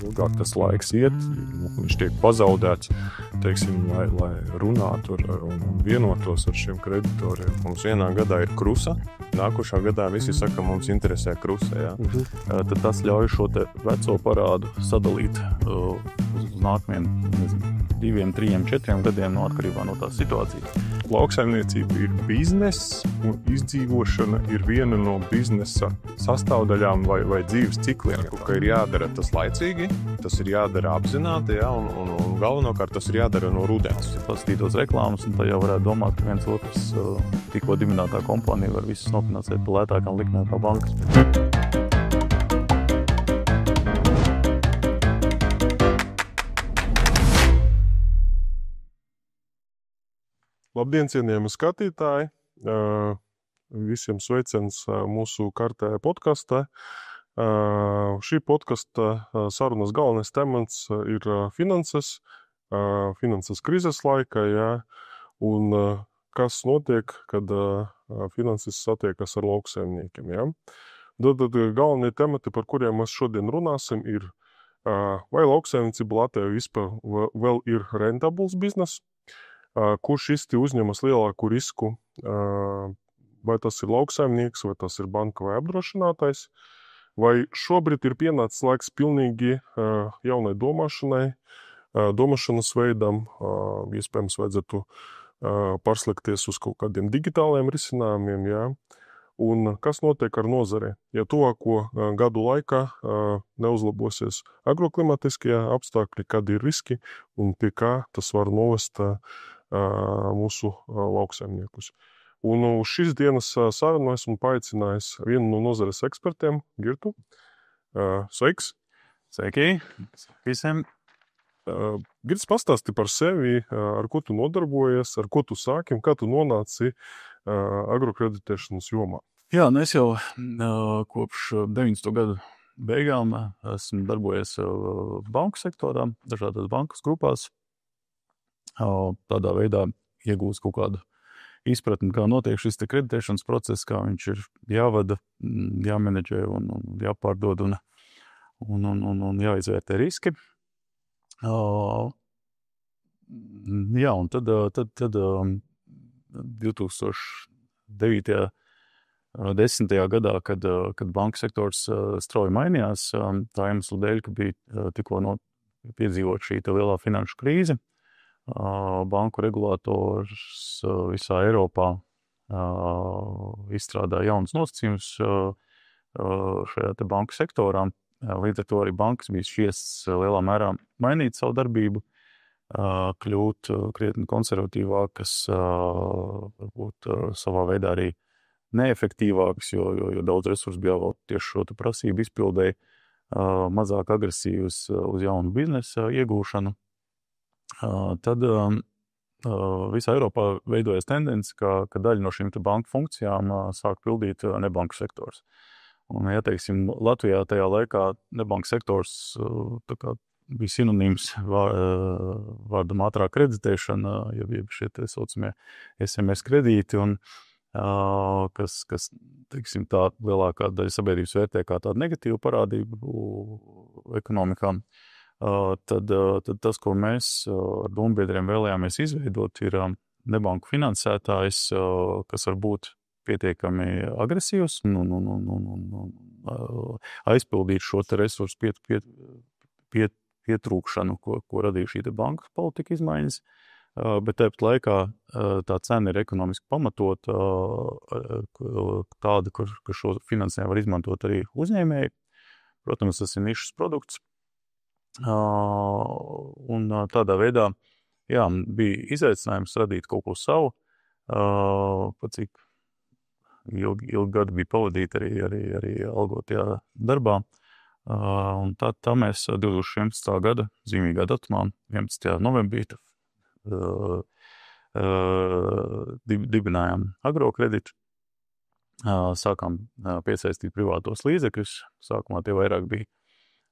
ilgāk tas laiks iet, viņš tiek pazaudēts, teiksim, lai runātu un vienotos ar šiem kreditoriem. Mums vienā gadā ir krusa, nākošā gadā visi saka, mums interesē krusa, jā. Tad tas ļauj šo te veco parādu sadalīt uz nākamiem, 2, 3, 4 gadiem, atkarībā no tās situācijas. Lauksaimniecība ir bizness, un izdzīvošana ir viena no biznesa sastāvdaļām vai dzīves cikliem. Ka ir jādara tas laicīgi, tas ir jādara apzināti, jā, un galvenokārt tas ir jādara no rudens. Pastītos reklāmas, un tā jau varētu domāt, ka viens otrs tikko dibinātā kompānija var visus nofinansēt pa lētākām likmēm kā bankas. Labdien, cienījami skatītāji! Visiem sveiciens mūsu kārtējā podkastā. Šī podkasta sarunas galvenais temats ir finanses krīzes laikā, jā, un kas notiek, kad finanses satiekas ar lauksaimniekiem. Jā. Tad galvenie temati, par kuriem mēs šodien runāsim, ir vai lauksaimniecība Latvijā vispār vēl ir rentabls biznes, kurš īsti uzņemas lielāku risku, vai tas ir lauksaimnieks, vai tas ir banka vai apdrošinātais, vai šobrīd ir pienācis laiks pilnīgi jaunai domāšanas veidam, iespējams vajadzētu pārslēgties uz kaut kādiem digitāliem risinājumiem, jā. Un kas notiek ar nozari? Ja tuvāko gadu laikā neuzlabosies agroklimatiskie apstākļi, kad ir riski un pie kā tas var novest mūsu lauksaimniekus. Un uz šīs dienas sarunu esmu paaicinājis vienu no nozares ekspertiem, Girtu. Sveiks! Sveiki visiem! Girts, pastāsti par sevi, ar ko tu nodarbojies, ar ko tu sāki un kā tu nonāci agrokreditēšanas jomā. Jā, es jau kopš 90. gadu beigām esmu darbojies banku sektorā, dažādās bankas grupās. Tādā veidā iegūst kaut kādu izpratni, kā notiek šis te kreditēšanas process, kā viņš ir jāvada, jāmenedžē un jāpārdod un jāizvērtē riski. Jā, un tad 2009. 10. gadā, kad banka sektors strauji mainījās, tā iemesla dēļ, ka bija tikko piedzīvot šī te lielā finanšu krīze, banku regulators visā Eiropā izstrādāja jaunas nosacījumus šajā te banku sektorā. Līdz ar to arī bankas bija šķiestas lielā mērā mainīt savu darbību, kļūt krietni konservatīvākas, varbūt savā veidā arī neefektīvākas, jo daudz resursu bija vēl tieši šo te prasību izpildēji, mazāk agresīvas uz jaunu biznesa iegūšanu. Tad visā Eiropā veidojas tendence, ka daļa no šīm te banku funkcijām sāk pildīt nebanku sektors. Un, ja teiksim, Latvijā tajā laikā nebanku sektors tā kā bija sinonīms vārdam ātrā kreditēšana, jeb šie te saucamie SMS kredīti, un kas teiksim, tā lielākā daļa sabiedrības vērtē kā tādu negatīvu parādību ekonomikā. Tad tas, ko mēs ar dombiedriem vēlējāmies izveidot, ir nebanku finansētājs, kas var būt pietiekami agresīvs un aizpildīt šo te resursu pietrūkšanu, ko radīja šī te bankas politika izmaiņas, bet tāpat laikā tā cena ir ekonomiski pamatot tāda, ka šo finansējumu var izmantot arī uzņēmēji. Protams, tas ir nišas produkts. Un tādā veidā, jā, bija izaicinājums radīt kaut ko savu, pat cik ilgi gadi bija pavadīti arī algotajā darbā. Un tā mēs 2011. gada zīmīgā datumā, 11. novembrī, dibinājām agrokreditu, sākām piesaistīt privātos līdzekļus, sākumā tie vairāk bija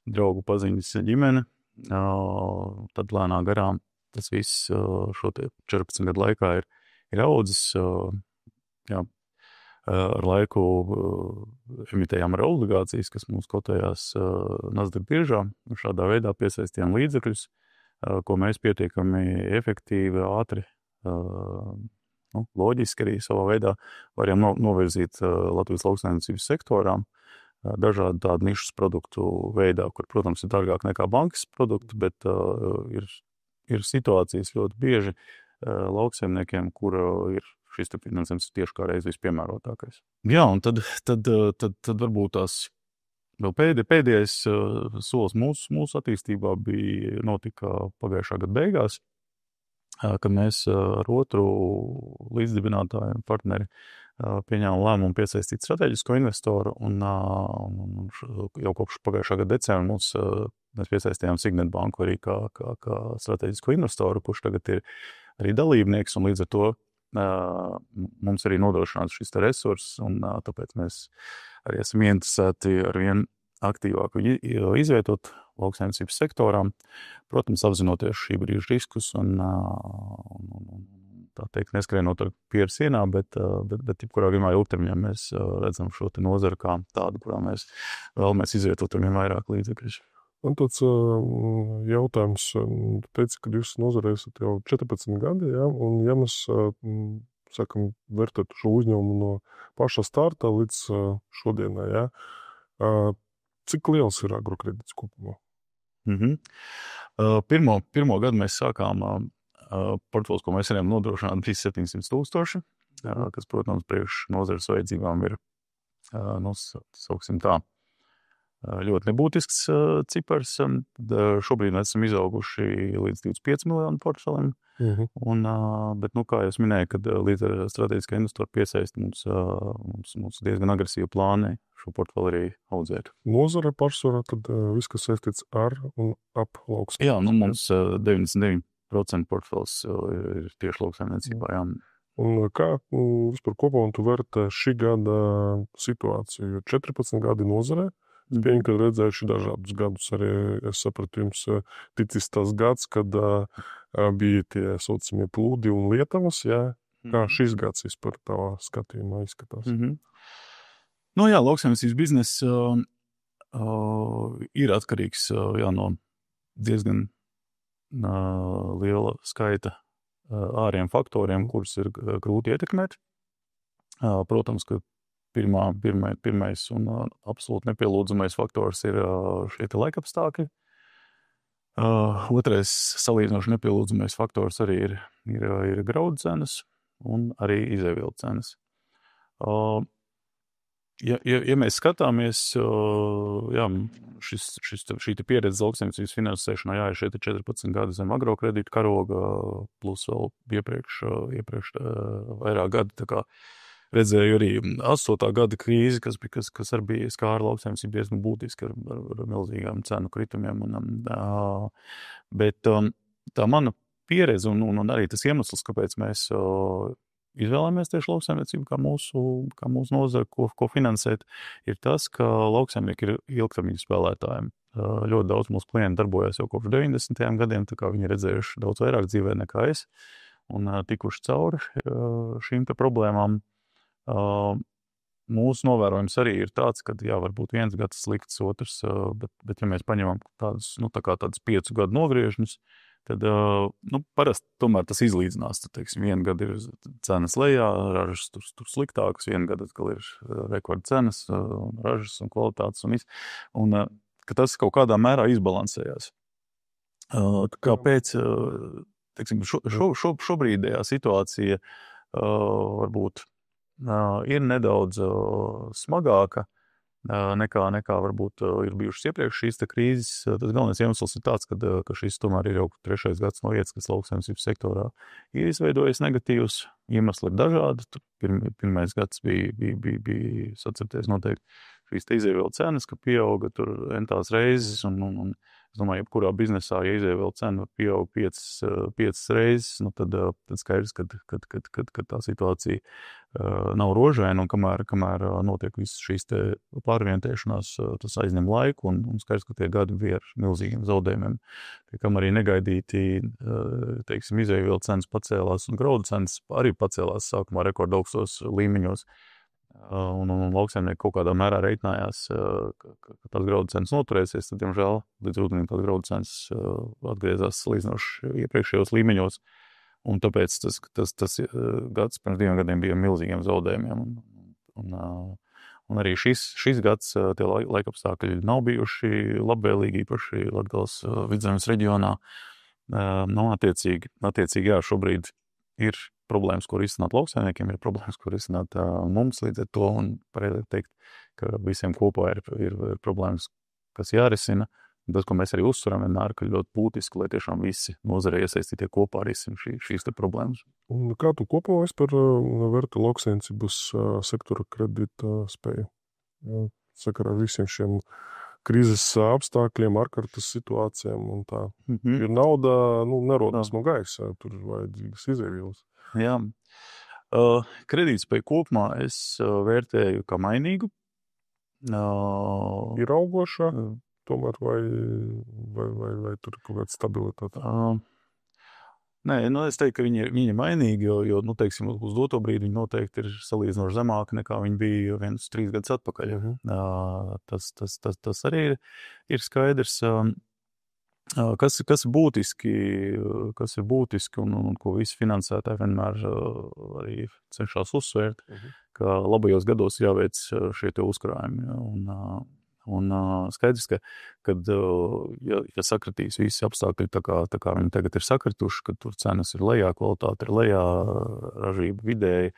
draugu paziņas ģimene, tad lēnā garām tas viss šo 14 gadu laikā ir audzis, jā, ar laiku emitējām arī obligācijas, kas mums kotējās Nasdaq biržā. Šādā veidā piesaistījām līdzekļus, ko mēs pietiekami efektīvi, ātri, loģiski arī savā veidā varam novirzīt Latvijas lauksaimniecības sektorām dažādu tādu nišas produktu veidā, kur, protams, ir dārgāk nekā bankas produktu, bet ir situācijas ļoti bieži lauksaimniekiem, kur ir šis finansējums tieši kā reiz vispiemērotākais. Jā, un tad varbūt tās vēl pēdējais solis mūsu attīstībā notika pagājušā gada beigās, kad mēs ar otru līdzdibinātāju partneri pieņēmām lēmumu piesaistīt strateģisko investoru, un jau kopš pagājušā gada decembra mēs piesaistījām Signet banku arī kā strateģisko investoru, kurš tagad ir arī dalībnieks, un līdz ar to mums arī nodrošināts šis resurss, un tāpēc mēs arī esam ieinteresēti ar vien aktīvāk izvietot lauksaimniecības sektorām, protams, apzinoties šī brīža riskus un tā teikt, neskrienot ar pieru sienā, bet jebkurā gadījumā ilgtermiņā mēs redzam šo te nozaru kā tādu, kurā mēs vēlamies izvietot ar vien vairāk līdzekļus. Man tāds jautājums, teici, ka jūs nozarē esat jau 14 gadi, ja? Un ja mēs sākam vērtēt šo uzņēmumu no paša starta līdz šodienai, ja? Cik liels ir agrokredīts kopumā? Pirmo gadu mēs sākām portfels, ko mēs varējām nodrošināt, bija 700,000, kas, protams, priekš nozares vajadzībām ir, sauksim tā, ļoti nebūtisks cipars. Šobrīd mēs esam izauguši līdz 25 miljonu portfelim, bet, kā jau es minēju, kad līdz ar strateģiskā investora piesaisti mums diezgan agresīvi plāni šo portfeli arī audzēt. Nozare pārsvarā tad viss, kas saistīts ar un ap lauksaimniecību. Jā, mums 99% portfels ir tieši lauksaimniecībā, jā. Un kā vispār kopā un tu vērtē šī gada situāciju? Jo 14 gadi nozarē, es pieņemu, ka redzējuši dažādus gadus. Arī es sapratu, jums ticis tas gads, kad bija tie saucamie plūdi un lietavas, jā? Kā šis gads vispār tavā skatījumā izskatās? Jā, lauksaimniecības bizness ir atkarīgs no diezgan liela skaita āriem faktoriem, kurus ir grūti ietekmēt. Protams, ka pirmais un absolūti nepielūdzamais faktors ir šie te laikapstākļi. Otrais salīdzinoši nepielūdzamais faktors arī ir graudu cenas un arī izēvielu cenas. Ja mēs skatāmies, šī pieredze lauksaimniecības finansēšanā, ir šie 14 gadi zem agrokredīta karoga, plus vēl iepriekš vairāk gadi, tā kā redzēju arī 8. gada krīzi, kas arī bija skāra lauksaimniecību diezgan būtiski ar milzīgām cenu kritumiem. Bet tā mana pieredze un arī tas iemesls, kāpēc mēs izvēlējamies tieši lauksaimniecību kā mūsu nozara, ko finansēt, ir tas, ka lauksaimnieki ir ilgtermiņa spēlētājiem. Ļoti daudz mūsu klienti darbojas jau kopš 90. gadiem, tā kā viņi ir redzējuši daudz vairāk dzīvē nekā es un tikuši cauri šīm te problēmām. Mūsu novērojums arī ir tāds, ka varbūt viens gads slikts, otrs, bet ja mēs paņemam tādus 5 gadu nogriežņus, tad parasti tomēr tas izlīdzinās. Tad, teiksim, vienu gadu ir cenas lejā, ražas tur sliktākas, vienu gadu atkal ir rekorda cenas, ražas un kvalitātes un ka tas kaut kādā mērā izbalansējās. Kāpēc, teiksim, šobrīdējā situācija varbūt ir nedaudz smagāka nekā varbūt ir bijušas iepriekš šīs krīzes. Tas galvenais iemesls ir tāds, ka šis tomēr ir jau 3. gads noiets, kas lauksaimniecības sektorā ir izveidojis negatīvus. Iemesli ir dažādi. Pirmais gads bija sacerties noteikti šīs izēvielu cenas, ka pieauga tur entās reizes, un es domāju, jebkurā biznesā, ja izēvielu cena pieaug 5 reizes, tad skaidrs, ka tā situācija nav rožaina, un kamēr notiek visas šīs te pārorientēšanās, tas aizņem laiku, un skaidrs, ka tie gadi bija ar milzīgiem zaudējumiem. Kam arī negaidīti, teiksim, izēvielu cenas pacēlās, un graudu cenas arī pacēlās sākumā rekordaugstos līmeņos. un lauksaimnieki kaut kādā mērā reiķinājās, ka tās graudu cenas noturēsies, tad, diemžēl, līdz rudenim tās graudu cenas atgriezās salīdzinoši iepriekšējos līmeņos, un tāpēc tas gads pirms 2 gadiem bija milzīgiem zaudējumiem, un arī šis gads tie laikapstākļi nav bijuši labvēlīgi, īpaši Latgales Vidzemes reģionā. Attiecīgi, jā, šobrīd ir problēmas, ko risināt lauksaimniekiem, ir problēmas, ko risināt mums līdz ar to, un pareizi teikt, ka visiem kopā ir problēmas, kas jārisina. Tas, ko mēs arī uzsveram vienmēr, ka ļoti būtiski, lai tiešām visi nozarē iesaistītie kopā risina šīs te problēmas. Un kā tu kopā par vērtu lauksaimniecības sektora kredita spēju? Sakarā ar visiem šiem krīzes apstākļiem, ārkārtas situācijām un tā. Ir nauda, nerodas no gaisa, tur vajadzīgas izēvielas. Jā. Kredītspēju kopumā es vērtēju kā mainīgu. Ir augošā, tomēr vai tur ir kaut kāda stabilitāte? Nē, es teiktu, ka viņi ir mainīgi, jo teiksim, uz doto brīdi viņi noteikti ir salīdzinoši zemāki nekā viņi bija 1-3 gadus atpakaļ. Tas arī ir skaidrs. Kas ir būtiski, un ko visi finansētāji vienmēr arī cenšas uzsvērt, ka labajos gados jāveic šie te uzkrājumi. Un skaidrs, ka kad ja sakritīs visi apstākļi tā kā viņi tagad ir sakrituši, kad tur cenas ir lejā, kvalitāte ir lejā, ražība vidēji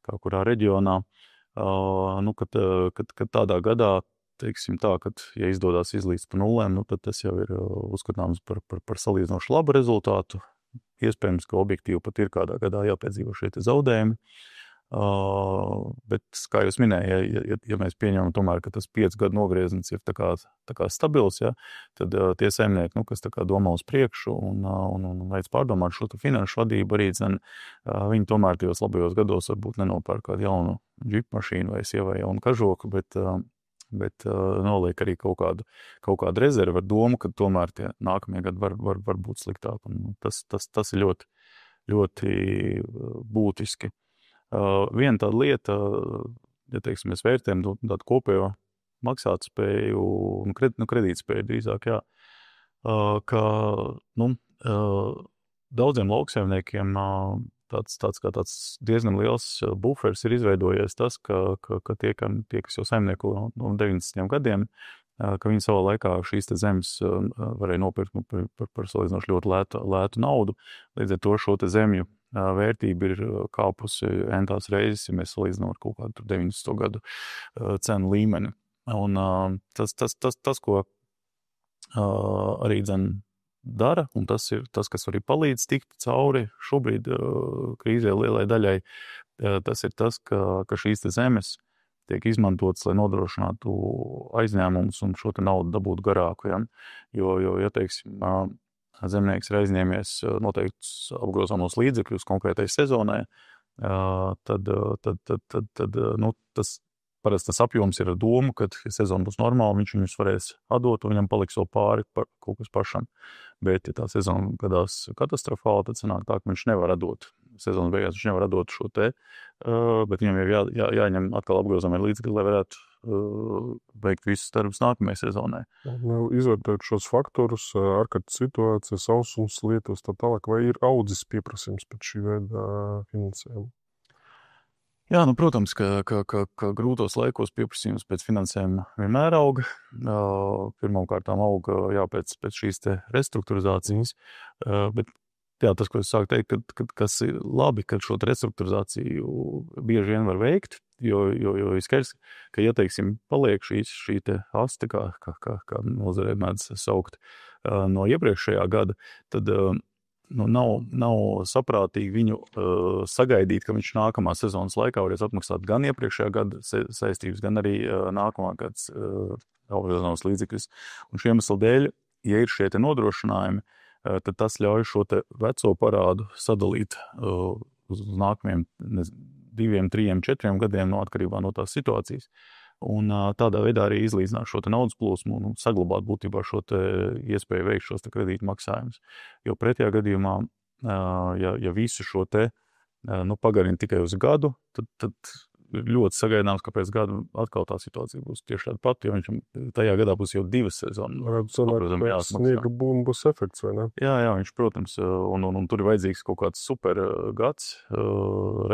kaut kurā reģionā, kad tādā gadā, teiksim tā, kad ja izdodās izlīst pa nulēm, tad tas jau ir uzskatāms par salīdzinoši labu rezultātu. Iespējams, ka objektīvi pat ir kādā gadā jāpiedzīvo šie te zaudējumi. Bet, kā jūs minēja, ja mēs pieņemam tomēr, ka tas 5 gadu nogrieznis ir tā kā stabils, ja, tad tie saimnieki, kas tā kā domā uz priekšu un veic pārdomāt šo finanšu vadību arī, viņi tomēr tajos labajos gados varbūt nenopērk kādu jaunu džipu mašīnu vai sievai jaunu kažoku, bet noliek arī kaut kādu rezervu ar domu, ka tomēr tie nākamie gadi var būt sliktāk. Un tas ir ļoti, ļoti būtiski. Viena tāda lieta, ja teiksim, mēs vērtējam tādu kopējo maksātspēju un kredītspēju drīzāk, jā, ka daudziem lauksaimniekiem tāds diezgan liels buferis ir izveidojies tas, ka tie, kas jau saimnieko no 90. gadiem, ka viņi savā laikā šīs te zemes varēja nopirkt par salīdzinoši ļoti lētu naudu. Līdz ar to šo te zemju vērtība ir kāpusi entās reizes, ja mēs salīdzinām ar kaut kādu 90. gadu cenu līmeni. Un tas ko arī dara, un tas ir tas, kas arī palīdz tikt cauri šobrīd krīzē lielai daļai, tas ir tas, ka šīs te zemes tiek izmantotas, lai nodrošinātu aizņēmumus un šo te naudu dabūtu garāku. Ja? Jo teiksim, zemnieks ir aizņēmies noteiktus apgrozāmos līdzekļus konkrētai sezonai, tad parasti tas apjoms ir ar domu, ka, ja sezona būs normāla, viņš viņus varēs atdot, un viņam paliks vēl pāri kaut kas pašam. Bet, ja tā sezona gadās katastrofāli, tad sanāk tā, ka viņš nevar atdot. Sezonas beigās viņš nevar atdot šo te, bet viņam jau jāņem atkal apgrozāmie līdzekļi, lai varētu veikt visus darbus nākamajai sezonai. Izvērtēt šos faktorus, ārkārtas situācijas, sausums, lietus, tā tālāk, vai ir audzis pieprasījums pēc šī veida finansējuma? Jā, protams, ka grūtos laikos pieprasījums pēc finansējuma vienmēr auga. Pirmkārtām auga pēc šīs te restruktūrizācijas, bet jā, tas, ko es sāku teikt, kas ir labi, ka šo restruktūrizāciju bieži vien var veikt, jo skaidrs, ka, ja teiksim, paliek šī te aste, kā nozarē mēdz saukt, no iepriekšējā gada, tad nav saprātīgi viņu sagaidīt, ka viņš nākamā sezonas laikā varēs atmaksāt gan iepriekšējā gada saistības, gan arī nākamā gads apgrozāmos līdzekļus. Un šiem iemeslu dēļ, ja ir šie te nodrošinājumi, tad tas ļauj šo te veco parādu sadalīt uz nākamajiem 2, 3, 4 gadiem atkarībā no tās situācijas. Un tādā veidā arī izlīdzināt šo te naudas plūsmu un saglabāt būtībā šo te iespēju veikt šos te kredītu maksājumus. Jo pretējā gadījumā, ja visu šo te pagarina tikai uz gadu, tad ļoti sagaidāms, ka pēc gada atkal tā situācija būs tieši tāda pati, jo viņš tajā gadā būs jau 2 sezonas. Varētu sanākt, ka sniega būs efekts, vai ne? Jā, viņš, protams, un tur ir vajadzīgs kaut kāds super gads,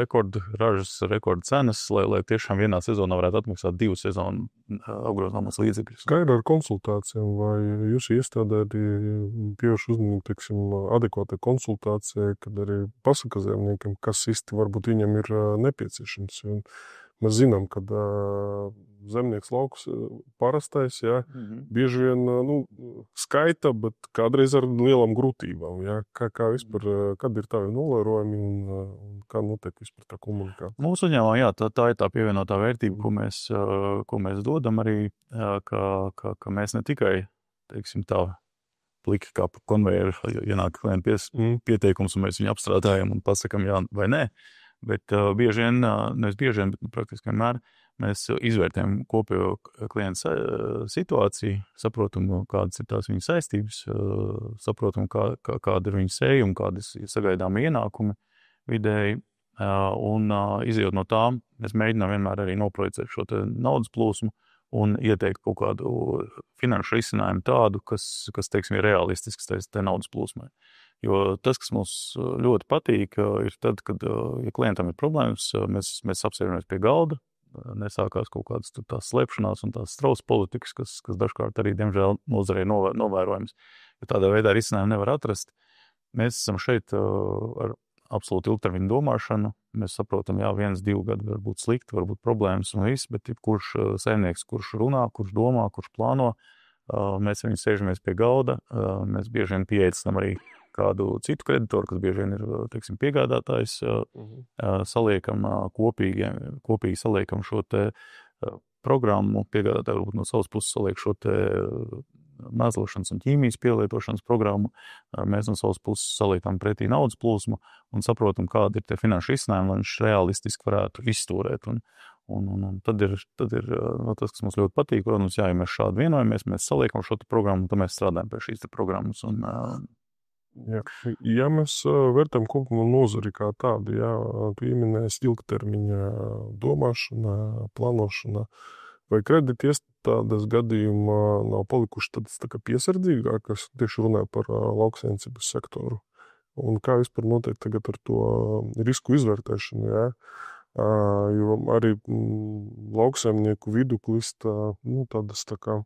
rekordražas, rekordcenas, lai tiešām vienā sezonā varētu atmaksāt 2 sezonu apgrozāmos līdzekļus. Kā ir ar konsultācijām, vai jūs iestādē pievērš uzmanību, teiksim, adekvātai konsultācijai, kad arī pasaka zemniekam, kas īsti varbūt viņam ir nepieciešams. Un mēs zinām, ka zemnieks lauks parastais, jā, bieži vien skaita, bet kādreiz ar lielām grūtībām. Jā. Kā vispār, kad ir tavi novērojumi un kā notiek vispār tā komunikācija? Mūsu uzņēmumā, jā, tā ir tā pievienotā vērtība, ko mēs dodam arī, ka mēs ne tikai, teiksim, tā pliki kā pa konvejeru, ienāk klienta pieteikums, un mēs viņu apstrādājam un pasakam jā vai nē, bet bieži vien, nevis bieži vien, bet praktiski vienmēr, mēs izvērtējam kopējo klienta situāciju, saprotam, kādas ir tās viņa saistības, saprotam, kāda ir viņa sējuma, kādas ir sagaidāmi ienākumi vidēji, un izejot no tām, mēs mēģinām vienmēr arī noprojicēt šo te naudas plūsmu un ieteikt kaut kādu finanšu risinājumu tādu, kas teiksim, ir realistisks tai naudas plūsmai. Jo tas, kas mums ļoti patīk, ir tad, kad, ja klientam ir problēmas, mēs apsēžamies pie galda, nesākās kaut kādas tās slēpšanās un tās strausa politikas, kas dažkārt arī, diemžēl, nozarē novērojams. Jo tādā veidā risinājumu nevar atrast. Mēs esam šeit ar absolūti ilgtermiņu domāšanu. Mēs saprotam, jā, 1-2 gadi var būt slikti, var būt problēmas un viss, bet kurš saimnieks, kurš runā, kurš domā, kurš plāno, mēs viņu sēžamies pie galda, mēs bieži vien pieaicinām arī kādu citu kreditoru, kas bieži vien ir, teiksim, piegādātājs, saliekam kopīgi saliekam šo te programmu, piegādātāji varbūt no savas puses saliek šo te mēslošanas un ķīmijas pielietošanas programmu, mēs no savas puses saliekam pretī naudas plūsmu un saprotam, kādi ir tie finanšu risinājumi, lai viņš realistiski varētu izstūrēt. Un tad ir tas, kas mums ļoti patīk, protams, jā, ja mēs šādi vienojamies, mēs saliekam šo te programmu, un tad mēs strādājam pie šīs te programmas. Jā. Ja mēs vērtējam kopumā nozari kā tādu, jā, tu pieminēsi ilgtermiņa domāšana, plānošana, vai kredīti iestādes gadījumā nav palikuši tādas tā kā piesardzīgākas, tieši runāja par lauksaimniecības sektoru? Un kā vispār notiek tagad ar to risku izvērtēšanu, jā? Jo arī lauksaimnieku vidu klist tādas tā kā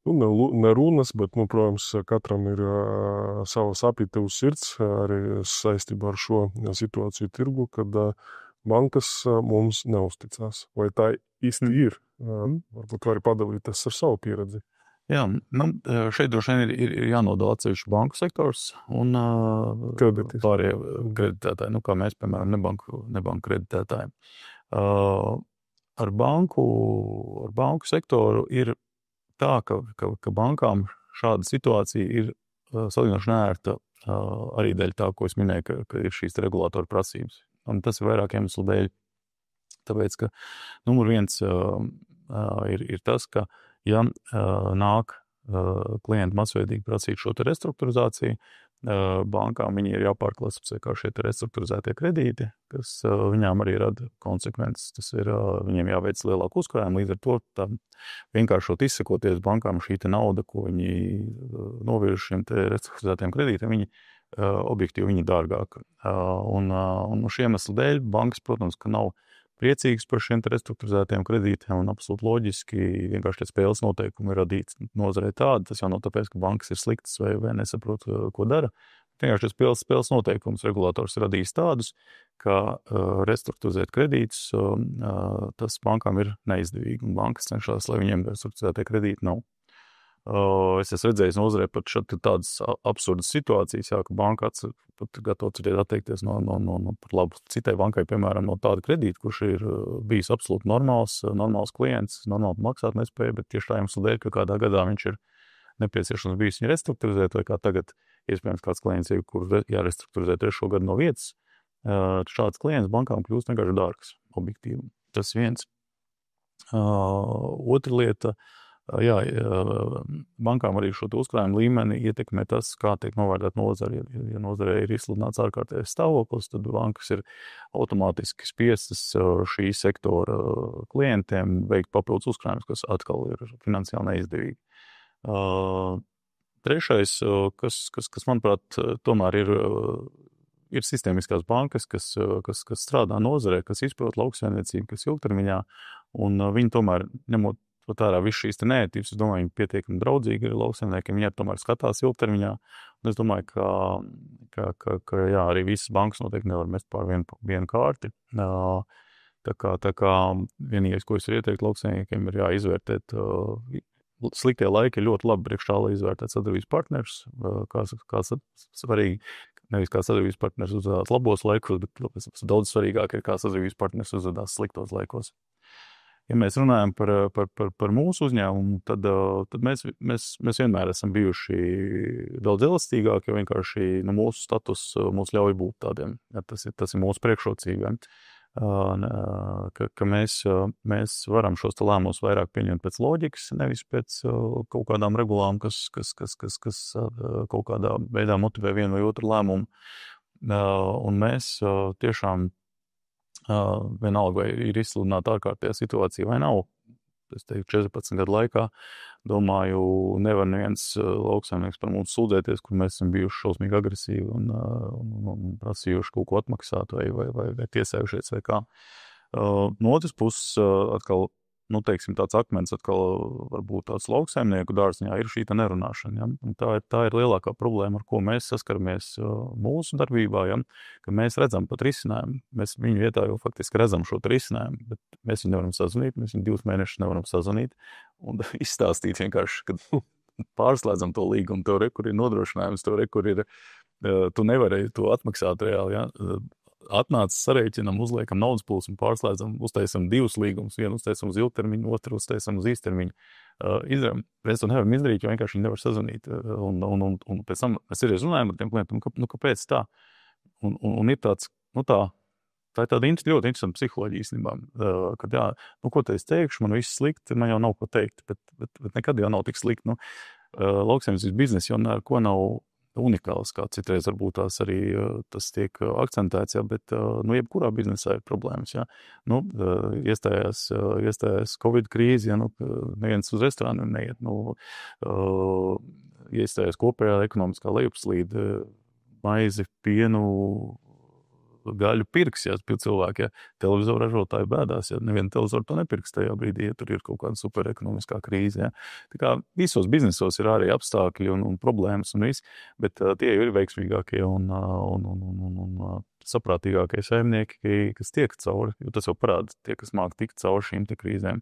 ne runas, bet, protams, katram ir sava sapīte uz sirds, arī saistībā ar šo situāciju tirgu, kad bankas mums neusticās. Vai tā īsti ir? Varbūt vari padalīties ar savu pieredzi. Jā, šeit droši vien ir jānodala atsevišķi banku sektors un pārējie kreditētāji, kā mēs, piemēram, nebanku kreditētāji. Ar banku sektoru ir tā, ka bankām šāda situācija ir salīdzinoši neērta arī dēļ tā, ko es minēju, ka ir šīs regulātoru prasības. Un tas ir vairāk iemeslu dēļ. Tāpēc, ka numur 1 ir tas, ka ja nāk klienti masveidīgi prasīt šo te restruktūrizāciju, bankām viņi ir jāpārklasificē kā šie te restruktūrizētie kredīti, kas viņām arī rada konsekvences. Tas ir, viņiem jāveic lielāku uzkrājumu, līdz ar to tā vienkāršot izsakoties bankām šī te nauda, ko viņi novirž šiem te restruktūrizētiem kredītiem, viņi objektīvi viņi dārgāk. Un šiem iemeslu dēļ bankas, protams, ka nav priecīgs par šiem restruktūrizētiem kredītiem un absolūti loģiski vienkārši tie spēles noteikumi ir radīts nozarē tādi. Tas jau nav tāpēc, ka bankas ir sliktas vai nesaprot, ko dara. Vienkārši spēles noteikumus regulators radīs tādus, ka restruktūrizēt kredītus tas bankām ir neizdevīgi. Un bankas cenšas, lai viņiem restruktūrizētie kredīti nav. Es esmu redzējis nozarē pat tādas absurdas situācijas, jā, ka banka pat gatavs atteikties no par labu citai bankai, piemēram, no tāda kredīta, kurš ir bijis absolūti normāls klients, normāli maksāt nespēja, bet tieši tā iemesla dēļ, ka kādā gadā viņš ir nepieciešams bijis viņu restruktūrizēt, vai kā tagad iespējams kāds klients, kur jārestruktūrizē 3. gadu no vietas, šāds klients bankām kļūst vienkārši dārgs, objektīvi. Tas viens. Otra lieta, Jā, bankām arī šo uzkrājumu līmeni ietekmē tas, kā tiek novērtēta nozare. Ja nozarē ir izsludināts ārkārtējais stāvoklis, tad bankas ir automātiski spiestas šī sektora klientiem veikt papildus uzkrājumus, kas atkal ir finansiāli neizdevīgi. Trešais, kas manuprāt, tomēr ir sistēmiskās bankas, kas strādā nozarē, kas izprot lauksaimniecību, kas ilgtermiņā, un viņi tomēr, ņemot vērā visu šīs neētības, es domāju, viņi pietiekami draudzīgi ir lauksaimniekiem, viņi tomēr skatās ilgtermiņā, un es domāju, ka jā, arī visas bankas noteikti nevar mest pār vienu kārti. Tā kā vienīgais, ko es ieteikt lauksaimniekiem, ir jāizvērtēt sliktie laiki ir ļoti labi priekš tā, lai izvērtētu sadarbības partnerus, kā svarīgi, nevis kā sadarbības partners uzvedās labos laikos, bet daudz svarīgāk ir, kā sadarbības partners uzvedās sliktos laikos. Ja mēs runājam par mūsu uzņēmumu, tad mēs vienmēr esam bijuši daudz elastīgāki, jo vienkārši mūsu status mūs ļauj būt tādiem. Ja, tas ir mūsu priekšrocība. Ka mēs varam šos lēmumus vairāk pieņemt pēc loģikas, nevis pēc kaut kādām regulām, kas kaut kādā veidā motivē vienu vai otru lēmumu. Un mēs tiešām vienalga, vai ir izsludināta ārkārtējā situācija vai nav. Es teiktu, 14 gadu laikā, domāju, nevar neviens lauksaimnieks par mums sūdzēties, kur mēs esam bijuši šausmīgi agresīvi un prasījuši kaut ko atmaksāt vai tiesējušies vai kā. No otras puses, atkal, teiksim, tāds akmens atkal varbūt tāds lauksaimnieku dārziņā ir šī nerunāšana. Ja? Un tā ir lielākā problēma, ar ko mēs saskaramies mūsu darbībā, ja? Ka mēs redzam pat risinājumu. Mēs viņu vietā jau faktiski redzam šo risinājumu, bet mēs viņu nevaram sazvanīt, mēs viņu 2 mēnešus nevaram sazvanīt un izstāstīt vienkārši, kad pārslēdzam to līgumu, tev kur ir nodrošinājums, tev kur ir, tu nevarēji to atmaksāt reāli, ja? Atnāc, sarēķinam, uzliekam naudas plūsmu, pārslēdzam, uztaisam 2 līgumus, vienu uztaisam uz ilgtermiņu, otru uztaisam uz īstermiņu. Mēs to nevaram izdarīt, jo vienkārši viņi nevar sazvanīt. Un pēc tam mēs arī runājam ar tiem klientiem, kāpēc tā? Un ir tāds, tā ir tāda ļoti interesanta psiholoģija īstenībā, kad jā, ko te es teikšu, man viss slikti, man jau nav ko teikt, bet nekad jau nav tik slikti. Lauksaimniecības biznesa jau neko nav unikāls, kā citreiz varbūt tās arī tas tiek akcentēts, ja, bet jebkurā biznesā ir problēmas. Ja. Iestājās Covid krīze, ja, neviens uz restorānu neiet. Iestājās kopējā ekonomiskā lejupslīde, maizi, pienu, gaļu pirks, ja cilvēki, ja televizoru ražotāji bēdās, ja nevienu televizoru to nepirks tajā brīdī, ja tur ir kaut kāda superekonomiskā krīze. Ja. Tā kā visos biznesos ir arī apstākļi un problēmas un viss, bet tie ir veiksmīgākie un saprātīgākie saimnieki, kas tiek cauri, jo tas jau parāda tie, kas māk tikt cauri šīm te krīzēm.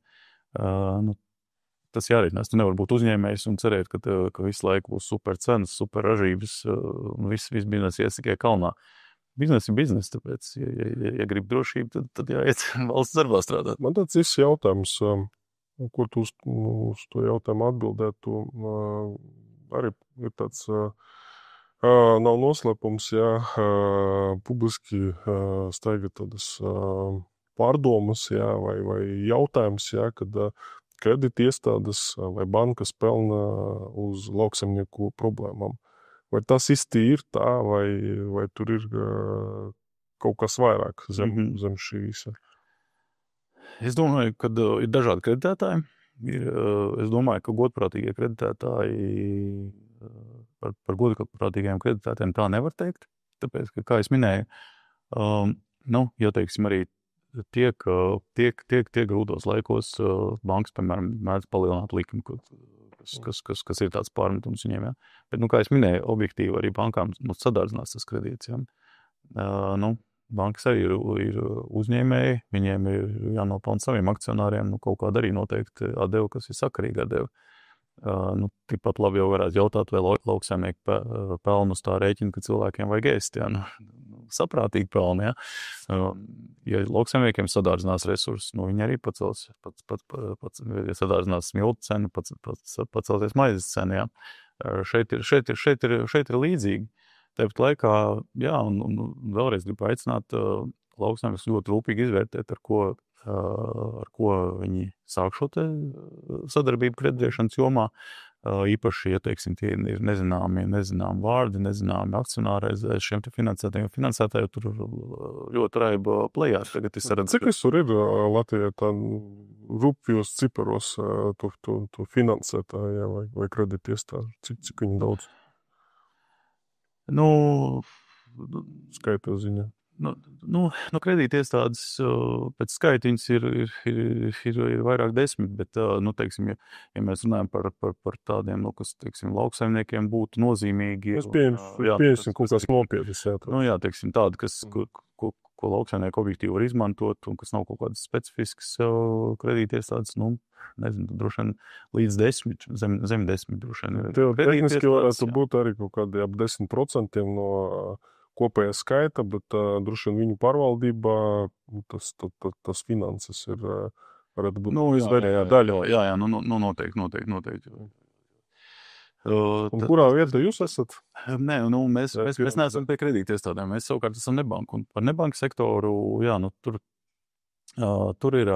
Tas jārēķinās. Tu nevar būt uzņēmējs un cerēt, ka visu laiku būs super cenas, super ražības un viss biznesa ies tikai kalnā. Biznes ir biznes, tāpēc, ja grib drošību, tad jāiet valsts darbā strādāt. Man tāds ir jautājums, kur tu uz to jautājumu atbildētu, arī ir tāds, nav noslēpums, ja publiski staiga tādas pārdomas, ja, vai jautājums, ja, kad krediti iestādes vai bankas pelna uz lauksaimnieku problēmām. Vai tas īsti ir tā, vai tur ir kaut kas vairāk zem šī visa? Es domāju, ka ir dažādi kreditētāji. Es domāju, ka godprātīgie kreditētāji, par godprātīgiem kreditētājiem tā nevar teikt. Tāpēc, ka, kā es minēju, ja teiksim arī tiek grūtos laikos, bankas, piemēram, mēdz palielināt likumu, kas ir tāds pārmetums viņiem, ja. Bet, kā es minēju, objektīvi arī bankām sadārdzinās tas kredīts, ja. Bankas arī ir uzņēmēji, viņiem ir jānopelna saviem akcionāriem, kaut kāda arī noteikti atdeva, kas ir sakarīga atdeva. Tikpat labi jau varētu jautāt, vai lauksaimnieki pelna uz tā rēķina, ka cilvēkiem vajag ēst, ja. Saprātīgi pelna, ja. Ja lauksaimniekiem sadārdzinās resursus, viņi arī pacels, ja sadārdzinās smiltu cenu, pacelsies maizes cenu, ja. Šeit ir līdzīgi. Tāpat laikā, jā, un vēlreiz gribu aicināt lauksaimniekus ļoti rūpīgi izvērtēt, ar ko ar ko viņi sāk šo te sadarbību kreditēšanas jomā. Īpaši, ja, teiksim, tie ir nezināmi vārdi, nezināmi akcionāri aiz šiem te finansētājiem, tur ļoti raiba plējās. Cik visur ir Latvijā tā rupjos ciparos to finansētājā vai kreditiestāžu? Cik viņi daudz? Skaita ziņā. Kredītiestādes pēc skaitiņas ir vairāk 10, bet, teiksim, ja mēs runājam par tādiem, kas, teiksim, lauksaimniekiem būtu nozīmīgi. Es pieņemsim kaut kāds nopietnis. Jā, teiksim, tādi, ko lauksaimnieki objektīvi var izmantot un kas nav kaut kādas specifiskas kredītiestādes, nezinu, droši vien līdz 10, zem 10 droši vien. Tehniski varētu būt arī kaut kādi ap 10% no kopējā skaita, bet droši vien viņu pārvaldībā tas finanses ir varētu būt svarīgā daļa. Jā, noteikti. Un kurā vietā jūs esat? Nē, mēs neesam pie kredītiestādēm, mēs savukārt esam nebanku. Un par nebanku sektoru, jā, tur ir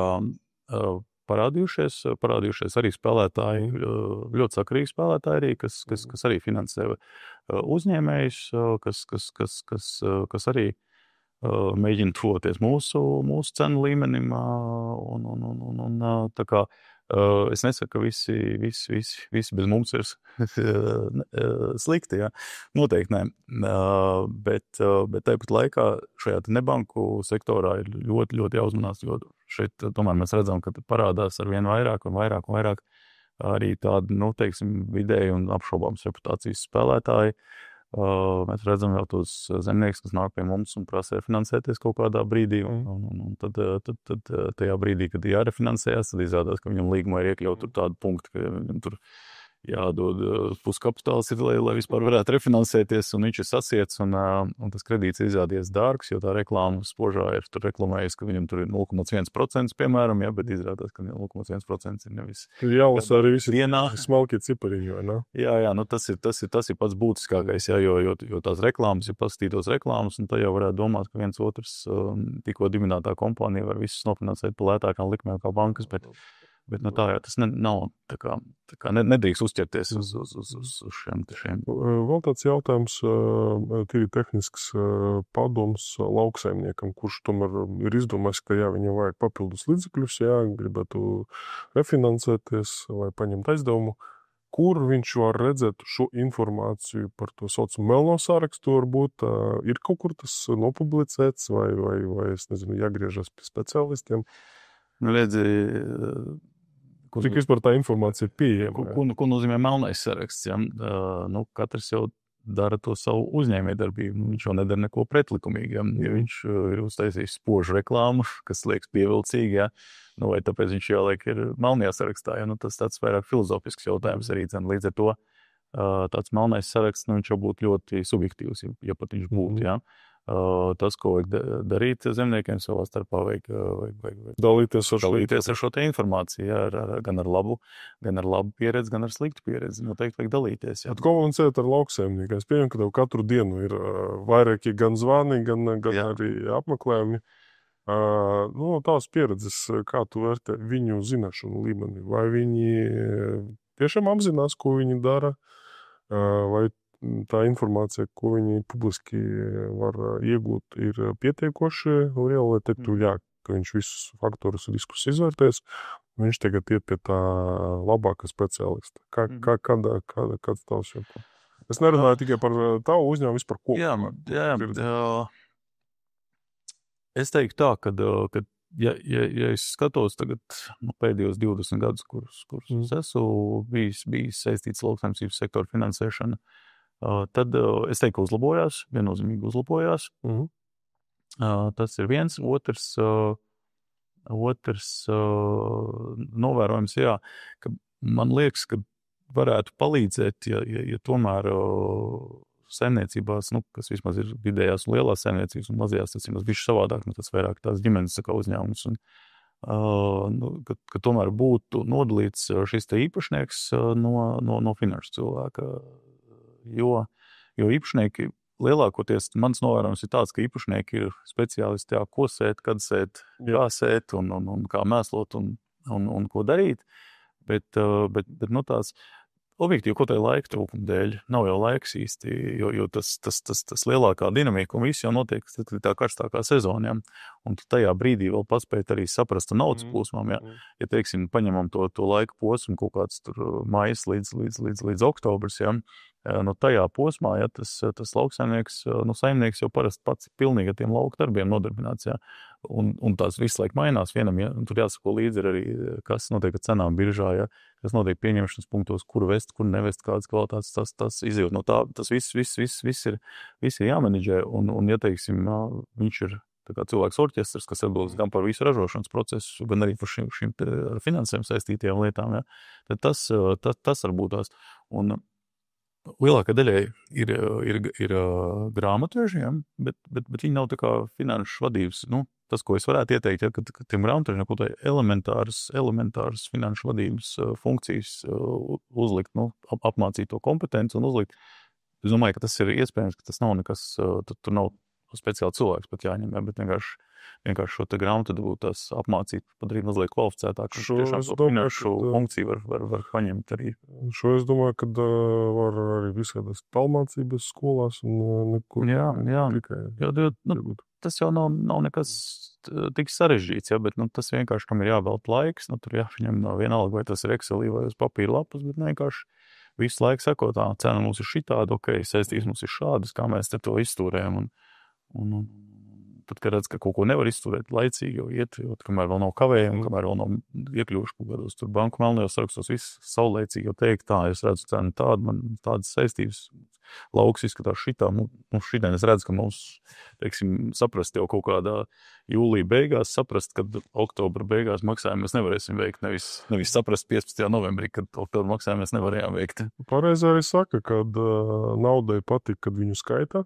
parādījušies arī spēlētāji, ļoti sakarīgi spēlētāji arī, kas arī finansē uzņēmējus, kas arī mēģina tuvoties mūsu cenu līmenim. Un tā kā es nesaku, ka visi bez mums ir slikti, jā. Noteikti nē. Bet tāpat laikā šajā nebanku sektorā ir ļoti, ļoti jāuzmanās, jo šeit tomēr mēs redzam, ka parādās ar vien vairāk arī tādi, teiksim, vidēji un apšaubāmas reputācijas spēlētāji. Mēs redzam jau tos zemnieks, kas nāk pie mums un prasa refinansēties kaut kādā brīdī, un tad tajā brīdī, kad jārefinansējas, tad izrādās, ka viņam līgumā ir iekļaut tur tādu punktu, ka viņam tur jādod puskapitāls, lai vispār varētu refinansēties, un viņš ir sasiets, un tas kredīts izrādies dārgs, jo tā reklāma spožā ir tur reklamējas, ka viņam tur ir 0,1%, piemēram, ja, bet izrādās, ka 0,1% ir nevis. Jālasa arī visi smalkie cipariņi, vai ne? Jā, tas ir pats būtiskākais, jā, jo tās reklāmas ir pastītos reklāmas, un tā jau varētu domāt, ka viens otrs tikko dibinātā kompānija var visus nofinansēt pa lētākām likmēm kā bankas, bet tā jā, tas nav tā kā nedrīkst uzķerties uz šiem. Vēl tāds jautājums, tīri tehnisks padoms lauksaimniekam, kurš tomēr ir izdomājis, ka jā, viņam vajag papildus līdzekļus, jā, gribētu refinansēties vai paņemt aizdevumu. Kur viņš var redzēt šo informāciju par to saucamu melno sārakstu, varbūt ir kaut kur tas nopublicēts vai es nezinu, jāgriežas pie speciālistiem? Redzi, cik vispār tā informācija ir pieejama? Ko nozīmē melnais saraksts? Ja? Katrs jau dara to savu uzņēmējdarbību. Viņš jau nedara neko pretlikumīgi. Ja, viņš ir uztaisījis spožu reklāmu, kas liekas pievilcīgi, ja? Vai tāpēc viņš jāliek ir melnajā sarakstā. Ja? Tas tāds vairāk filozofisks jautājums arī. Līdz ar to tāds melnais saraksts, viņš jau būtu ļoti subjektīvs, ja pat viņš būtu. Ja? Tas, ko vajag darīt zemniekiem savā starpā, vajag dalīties ar šo te informāciju, jā, gan ar labu pieredzi, gan ar sliktu pieredzi. Noteikti vajag dalīties. Jā. Komunicēt ar lauksaimniekiem. Es pieņemu, ka tev katru dienu ir vairāki gan zvani, gan arī apmeklējumi. Tās pieredzes, kā tu vērtē viņu zināšanu līmeni? Vai viņi tiešām apzinās, ko viņi dara? Vai tā informācija, ko viņi publiski var iegūt, ir pietiekoši liela, lai teiktu, jā, ka viņš visus faktorus riskus izvērtēs, viņš tagad iet pie tā labāka speciālista. Kāds tavs jau? Es nerunāju tikai par tavu uzņēmumu, vispār kopumā. Jā. Es teiktu tā, ka ja es skatos tagad pēdējos 20 gadus, kurus es esmu bijis saistīts lauksaimniecības sektora finansēšana, tad es teiktu, ka uzlabojās, viennozīmīgi uzlabojās. Tas ir viens. Otrs novērojums, jā, ka man liekas, ka varētu palīdzēt, ja tomēr saimniecībās, kas vismaz ir vidējās un lielās saimniecības un mazajās, tas ir bišķi savādāk, tas vairāk tās ģimenes uzņēmums. Ka tomēr būtu nodalīts šis te īpašnieks no finanšu cilvēka. Jo īpašnieki lielākoties mans novērojums ir tāds, ka īpašnieki ir speciālisti, ko sēt, kad sēt, kā sēt un kā mēslot un ko darīt. Bet tās objektīvi, ko tai laika trūkuma dēļ, nav jau laiks īsti, jo tas lielākā dinamika un viss jau notiek tā karstākā sezona, ja? Un tajā brīdī vēl paspēt arī saprast naudas plūsmām, ja? Ja, teiksim, paņemam to laika posmu kaut kāds tur maijas līdz oktobrs, ja? No tajā posmā, ja tas lauksaimnieks, saimnieks jau parasti pats pilnīgi ar tiem lauku darbiem nodarbināts, ja? Un tās visu laiku mainās vienam, ja? Un tur jāsako līdzi arī, kas notiek ar cenām biržā, ja? Kas notiek pieņemšanas punktos, kur vest, kur nevest, kādas kvalitātes, tas izjūt no tā, tas viss ir jāmenedžē, un ja, teiksim, viņš ir tā kā cilvēks orķestrs, kas atbilst gan par visu ražošanas procesu, gan arī par šim ar finansēm saistītajām lietām, ja? Tad tas varbūt tās. Un lielākā daļai ir grāmatvežiem, bet viņi nav tā kā finanšu vadības. Tas, ko es varētu ieteikt, ja, ka tiem grāmatvežiem kaut kā elementāras finanšu vadības funkcijas uzlikt, apmācīt to kompetenci un uzlikt. Es domāju, ka tas ir iespējams, ka tas nav nekas, tur nav speciāli cilvēks pat jāņem, bet vienkārši šo te grāmatu būtu tās apmācīt, padarīt mazliet kvalificētāk. Tiešām to finanšu funkciju var paņemt arī. Šo es domāju, ka var arī visādas tālmācības skolās un nekur. Jā. Tas jau nav nekas tik sarežģīts, ja, bet tas vienkārši, kam ir jāvēlt laiks, tur jāņem vienalga, vai tas ir Excelī vai uz papīra lapas, bet vienkārši visu laiku seko tā, cena mums ir šitāda, saistības mums ir šādas, kā mēs te to izturējam un pat, kad redz, ka kaut ko nevar izturēt laicīgi, jo kamēr vēl nav kavējumi, kamēr vēl nav iekļuvuši kaut kādos tur banku melnajos sarakstos, viss saulaicīgi jau teikt tā, es redzu cenu tādu, man tādas saistības, lauks izskatās šitā, šitien es redzu, ka mums, teiksim, saprast jau kaut kādā jūlija beigās, saprast, kad oktobra beigās maksājumu mēs nevarēsim veikt, nevis saprast 15. novembrī, kad oktobra maksājumu mēs nevarējām veikt. Pareizi arī saka, kad naudai patīk, kad viņu skaitā,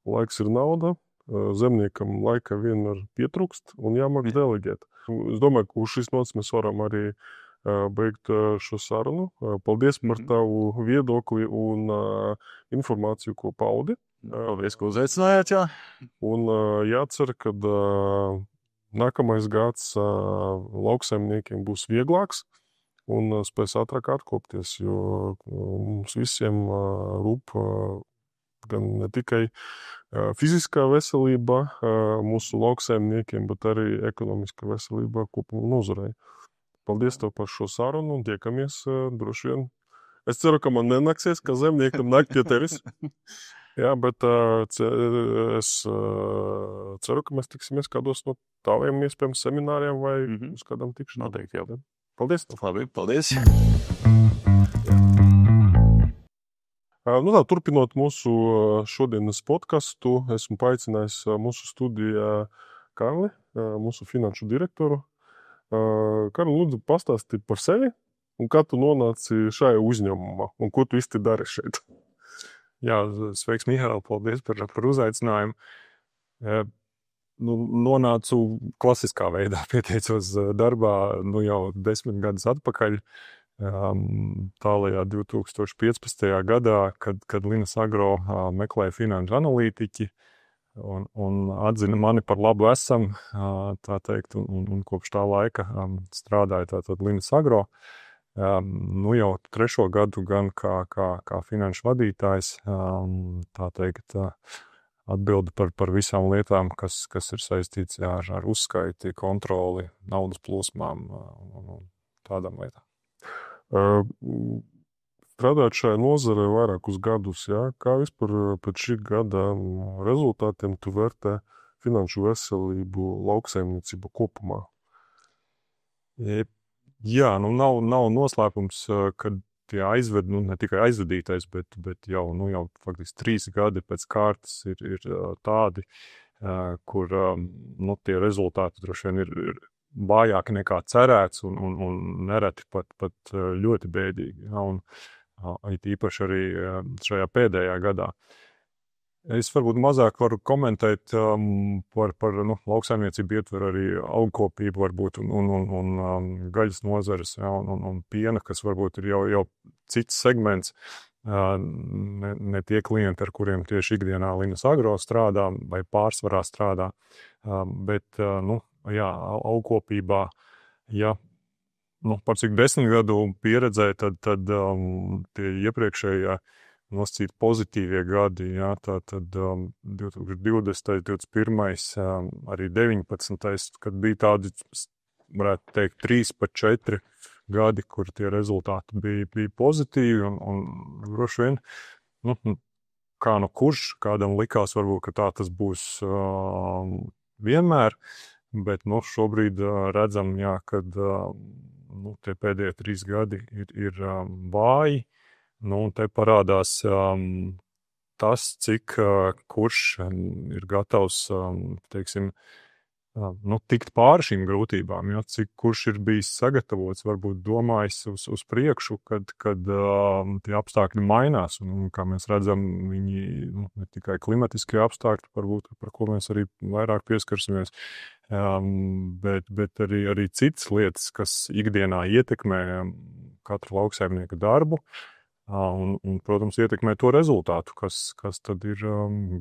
laiks ir nauda, zemniekam laika vienmēr pietrūkst un jāmāk deleģēt. Es domāju, ka uz šīs nots mēs varam arī beigt šo sarunu. Paldies par tavu viedokli un informāciju, ko paudi. Paldies, ko uzaicinājāt, jā. Un jācer, ka nākamais gads lauksaimniekiem būs vieglāks un spēs ātrāk atkopties, jo mums visiem rūp gan ne tikai fiziskā veselība mūsu lauksaimniekiem, bet arī ekonomiskā veselība kopumā nozarei. Paldies tev par šo sarunu un tiekamies droši vien. Es ceru, ka man nenaksies, ka zemniekam nāk pie tevis. Jā, bet es ceru, ka mēs tiksimies kādos no taviem iespējams semināriem vai uz kādam tikšanām. Noteikti, jā. Paldies. Labi, paldies. Turpinot mūsu šodienas podcastu, esmu paaicinājis mūsu studijā Karli, mūsu finanšu direktoru. Karli, lūdzu, pastāsti par sevi un kā tu nonāci šajā uzņēmumā un ko tu īsti dari šeit? Jā, sveiks, Mihāl, paldies par uzaicinājumu. Nonācu klasiskā veidā, pieteicos darbā jau 10 gadus atpakaļ. Tālajā 2015. gadā, kad Linas Agro meklēja finanšu analītiķi un atzina mani par labu esam, tā teikt, un kopš tā laika strādāju tātad Linas Agro. Jau 3. gadu gan kā finanšu vadītājs, tā teikt, atbildi par visām lietām, kas ir saistīts ar uzskaiti, kontroli, naudas plūsmām un tādām lietām. Strādāt šajā nozarē vairākus gadus, jā? Kā vispār pēc šī gada rezultātiem tu vērtē finanšu veselību lauksaimniecību kopumā? Jā, nav noslēpums, kad tie aizved, ne tikai aizvedītais, bet jau faktiski 3 gadi pēc kārtas ir tādi, kur tie rezultāti droši vien ir vājāki nekā cerēts un nereti pat ļoti bēdīgi. Ja, un īpaši arī šajā pēdējā gadā. Es varbūt mazāk varu komentēt par lauksaimniecību ietver arī augkopību varbūt un gaļas nozares, ja, un piena, kas varbūt ir jau cits segments. ne tie klienti, ar kuriem tieši ikdienā Linas Agro strādā vai pārsvarā strādā, bet, augkopībā, par cik 10 gadu pieredzē, tad tie iepriekšējie nosacīt pozitīvie gadi, tad 2020, 2021, arī 19, kad bija tādi, varētu teikt, 3 pa 4 gadi, kur tie rezultāti bija pozitīvi un droši vien, kā kurš, kādam likās varbūt, ka tā tas būs vienmēr, bet šobrīd redzam, kad tie pēdējie 3 gadi ir vāji. Un te parādās tas, cik kurš ir gatavs, teiksim, tikt pāri šīm grūtībām, cik kurš ir bijis sagatavots, varbūt domājis uz priekšu, kad tie apstākļi mainās. Un kā mēs redzam, viņi ne tikai klimatiskie apstākļi, varbūt, par ko mēs arī vairāk pieskarsimies, bet arī citas lietas, kas ikdienā ietekmē katru lauksaimnieku darbu. Un, protams, ietekmē to rezultātu, kas tad ir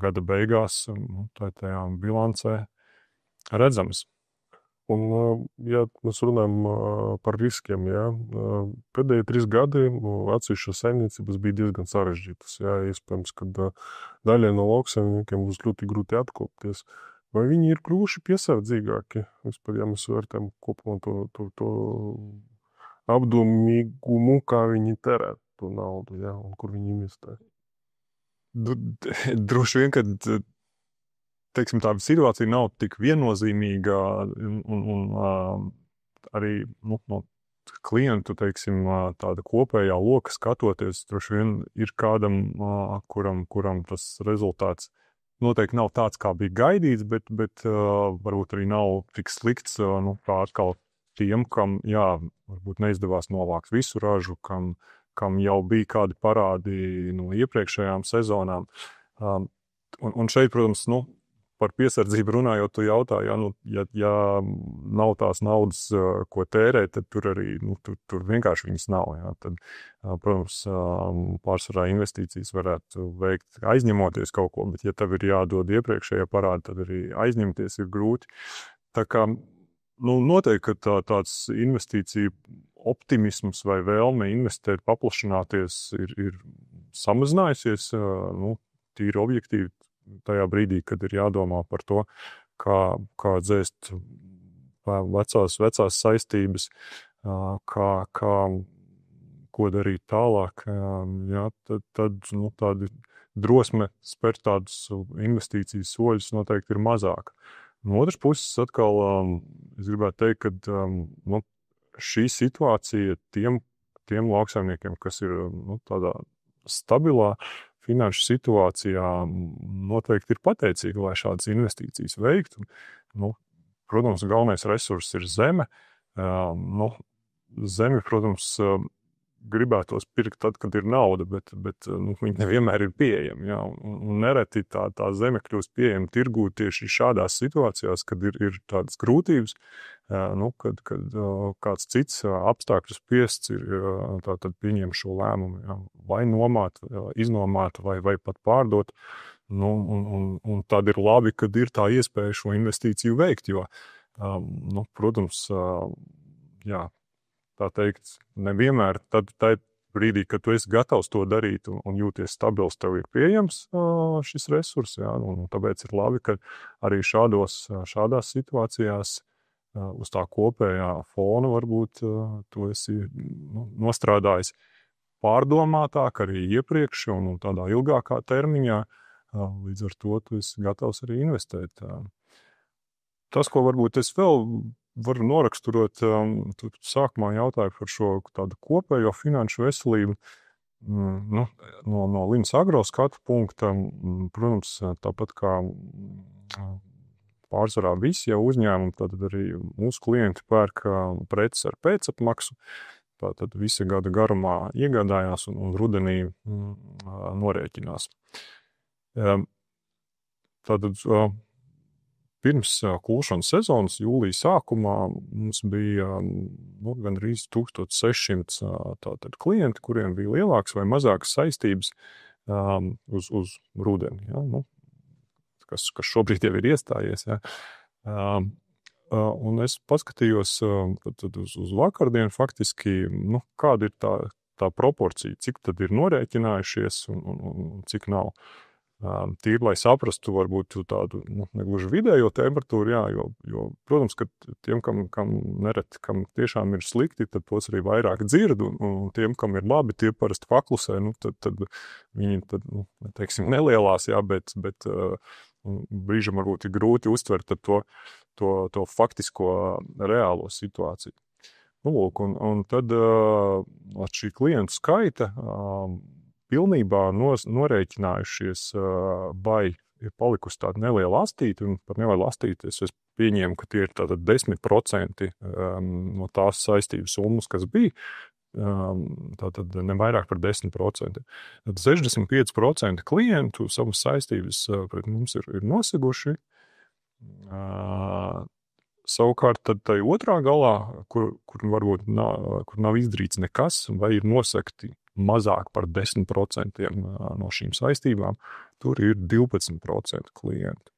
gada beigās tajā bilancē redzams. Un, ja mēs runājam par riskiem, pēdējie 3 gadi atsevišķas saimniecības bija diezgan sarežģītas. Iespējams, ka daļai no lauksaimniekiem būs ļoti grūti atkopties. Vai viņi ir kļuvuši piesardzīgāki? Vispār, ja mēs vērtējam kopumā to apdomīgumu, kā viņi terē to naudu, un kur viņi investē. Droši vien, kad teiksim, tā situācija nav tik viennozīmīga un arī no klientu, teiksim, tāda kopējā loka skatoties, droši vien ir kādam, kuram tas rezultāts noteikti nav tāds, kā bija gaidīts, bet varbūt arī nav tik slikts, kā atkal tiem, kam, varbūt neizdevās novākt visu ražu, kam jau bija kādi parādi no iepriekšējām sezonām. Un šeit, protams, par piesardzību runājot, tu jautā, ja nav tās naudas, ko tērēt, tad tur arī, tur vienkārši viņas nav. Tad, protams, pārsvarā investīcijas varētu veikt aizņemoties kaut ko, bet ja tev ir jādod iepriekšējie parādi, tad arī aizņemties ir grūti. Tā kā, noteikti, ka tāds investīcija optimisms vai vēlme investēt, paplašināties ir samazinājusies, tīri objektīvi tajā brīdī, kad ir jādomā par to, kā dzēst vecās saistības, ko darīt tālāk, tad tādi drosme spērt tādus investīcijas soļus noteikti ir mazāk. No otras puses, atkal, es gribētu teikt, ka šī situācija tiem lauksaimniekiem, kas ir tādā stabilā finanšu situācijā, noteikti ir pateicīgi, lai šādas investīcijas veiktu. Protams, galvenais resurss ir zeme. Zemi, protams, gribētos pirkt tad, kad ir nauda, bet viņi nevienmēr ir pieejami. Un nereti tā zeme kļūst pieejama tirgū tieši šādās situācijās, kad ir tādas grūtības, kad kāds cits apstākļu spiests ir tātad pieņem šo lēmumu, vai nomāt, iznomāt, vai pat pārdot. Un tad ir labi, kad ir tā iespēja šo investīciju veikt, jo, protams, tā teikt, nevienmēr tad brīdī, kad tu esi gatavs to darīt un jūties stabils, tev ir pieejams šis resurs, un tāpēc ir labi, ka arī šādās situācijās uz tā kopējā fona varbūt tu esi nostrādājis pārdomātāk arī iepriekš un tādā ilgākā termiņā, līdz ar to tu esi gatavs arī investēt. Tas, ko varbūt es vēl varu noraksturot, tu sākumā jautāju par šo tādu kopējo finanšu veselību. No Linas Agro skatu punkta, protams, tāpat kā pārsvarā visi jau uzņēmumi, tad arī mūsu klienti pērk preces ar pēcapmaksu. Tātad visi gada garumā iegādājās un rudenī norēķinās. Tātad pirms kulšanas sezonas, jūlijas sākumā, mums bija gandrīz 1600 tātad klienti, kuriem bija lielākas vai mazākas saistības uz rudeni. Ja? Kas šobrīd jau ir iestājies. Ja? Un es paskatījos uz vakardienu faktiski, kāda ir tā proporcija, cik tad ir norēķinājušies un cik nav. Tīri, lai saprastu varbūt tādu negluži vidējo temperatūru, jā, jo, protams, ka tiem, kam nereti, kam tiešām ir slikti, tad tos arī vairāk dzird, un tiem, kam ir labi, tie parasti paklusē, tad viņi, teiksim, nelielās, jā, bet brīžam varbūt ir grūti uztvert to faktisko reālo situāciju. Lūk, un tad ar šī klientu skaita pilnībā norēķinājušies, vai ir palikusi tāda neliela astīte, un par nelielu astīti es pieņēmu, ka tie ir tātad 10% no tās saistības summas, kas bija, tātad ne vairāk par 10%. Tad 65% klientu savas saistības pret mums ir noseguši. Savukārt tad tai otrā galā, kur varbūt kur nav izdarīts nekas, vai ir nosegti mazāk par 10% no šīm saistībām, tur ir 12% klienti.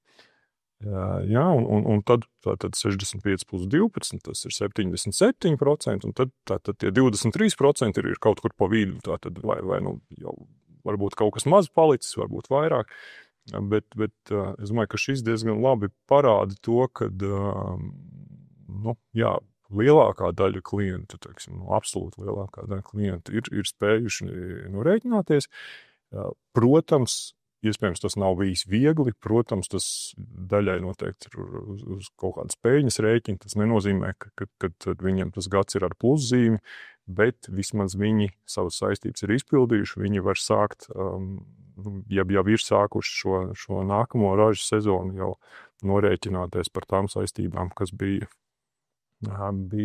Jā, un tad 65 plus 12, tas ir 77%, un tad tie 23% ir kaut kur pa vidu, tātad vai jau varbūt kaut kas maz palicis, varbūt vairāk, bet es domāju, ka šis diezgan labi parāda to, kad, jā, lielākā daļa klientu, teiksim, absolūti lielākā daļa klientu ir spējuši norēķināties. Protams, iespējams, tas nav bijis viegli, protams, tas daļai noteikti ir uz kaut kādas peļņas rēķina, tas nenozīmē, ka viņiem tas gads ir ar pluszīmi, bet vismaz viņi savas saistības ir izpildījuši, viņi var sākt, ja ir sākuši šo nākamo ražu sezonu jau norēķināties par tām saistībām, kas bija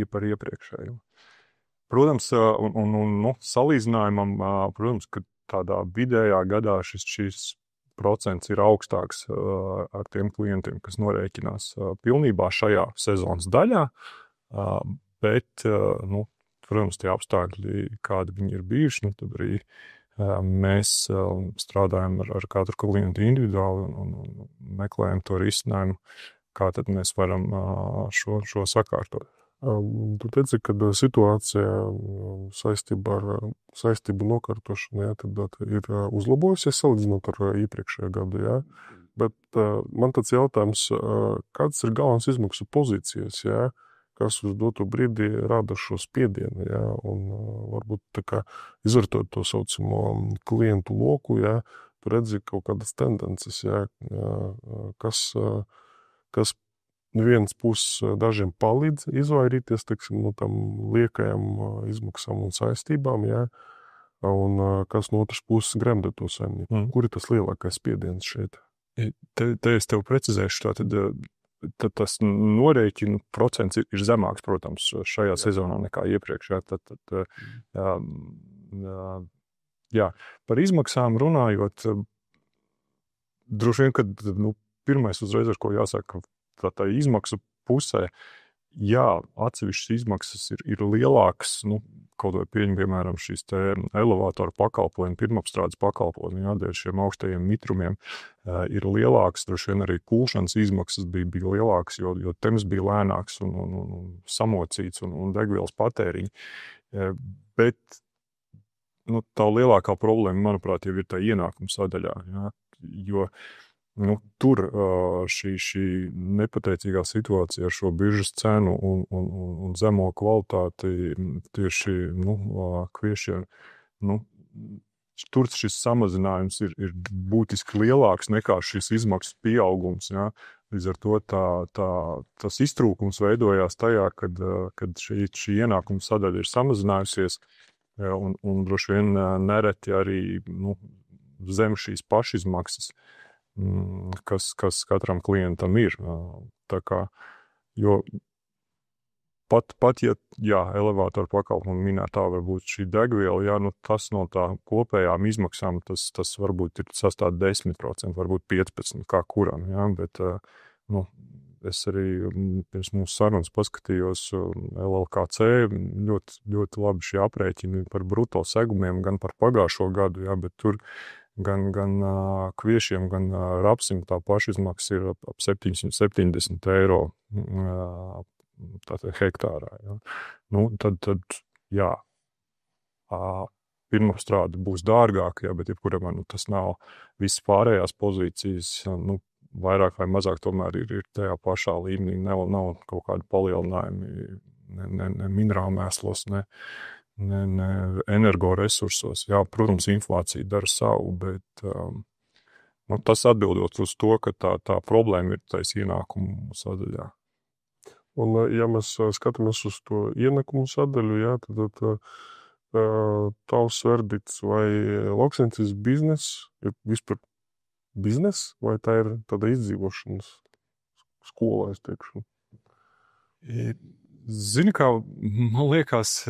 par iepriekšējo. Protams, un salīdzinājumam, protams, ka tādā vidējā gadā šis procents ir augstāks ar tiem klientiem, kas norēķinās pilnībā šajā sezonas daļā, bet, protams, tie apstākļi, kādi viņi ir bijuši, tad arī mēs strādājam ar katru klientu individuāli un meklējam to risinājumu, kā tad mēs varam šo sakārtot. Tu teici, ka situācija saistībā ar saistību nokārtošanu, jā, tad ir uzlabojusies salīdzinot ar iepriekšējā gadu, jā. Bet man tāds jautājums, kādas ir galvenās izmaksu pozīcijas, jā, kas uz dotu brīdi rada šo spiedienu, jā, un varbūt tā kā izvērtot to saucamo klientu loku, jā, tu redzi kaut kādas tendences, jā, kas viens puses dažiem palīdz izvairīties, teiksim, no tam liekajām izmaksām un saistībām, jā, un kas no otras puses gremdē to saimnieku. Kur ir tas lielākais spiediens šeit? Te es tev precizēšu, tad tas norēķinu procents ir zemāks, protams, šajā sezonā nekā iepriekš. Jā, par izmaksām runājot, droši vien, kad pirmais uzreiz, ar ko jāsaka, tā izmaksu pusē, jā, atsevišķas izmaksas ir lielākas, kaut vai piemēram šīs te elevātoru pakalpojumi, pirmapstrādes pakalpojumi, jā, dēļ šiem augstajiem mitrumiem ir lielākas, droši vien arī kulšanas izmaksas bija lielākas, jo temps bija lēnāks un samocīts un degvielas patēriņi. Bet tā lielākā problēma, manuprāt, jau ir tā ienākuma sadaļā, jā, jo tur šī nepateicīgā situācija ar šo biržas cenu un zemo kvalitāti tieši kviešiem, tur šis samazinājums ir būtiski lielāks nekā šis izmaksu pieaugums. Ja? Līdz ar to tas iztrūkums veidojās tajā, kad šī ienākuma sadaļa ir samazinājusies un droši vien nereti arī zem šīs pašizmaksas, kas katram klientam ir. Tā kā, jo pat ja elevātoru pakalpojumu minētā varbūt šī degviela, jā, tas no tā kopējām izmaksām, tas varbūt ir sastāv 10%, varbūt 15%, kā kuram, jā, bet es arī pirms mūsu sarunas paskatījos LLKC, ļoti labi šie aprēķini par bruto segumiem, gan par pagājušo gadu, jā, bet tur gan kviešiem, gan rapsim tā pašizmaksa ir ap 770 eiro tātad hektārā. Jā. Nu, tad jā, pirmapstrāde būs dārgāka, bet jebkuram tas nav visas pārējās pozīcijas, vairāk vai mazāk tomēr ir tajā pašā līmenī, nav kaut kādi palielinājumi, ne minerālmēslos, ne energoresursos. Jā, protams, inflācija dara savu, bet tas atbildot uz to, ka tā problēma ir tais ienākumu sadaļā. Un, ja mēs skatāmies uz to ienākumu sadaļu, jā, tad tavs verdikts vai lauksaimniecības bizness ir vispār biznes, vai tā ir tāda izdzīvošanas skola, es teikšu? Zini, kā man liekas,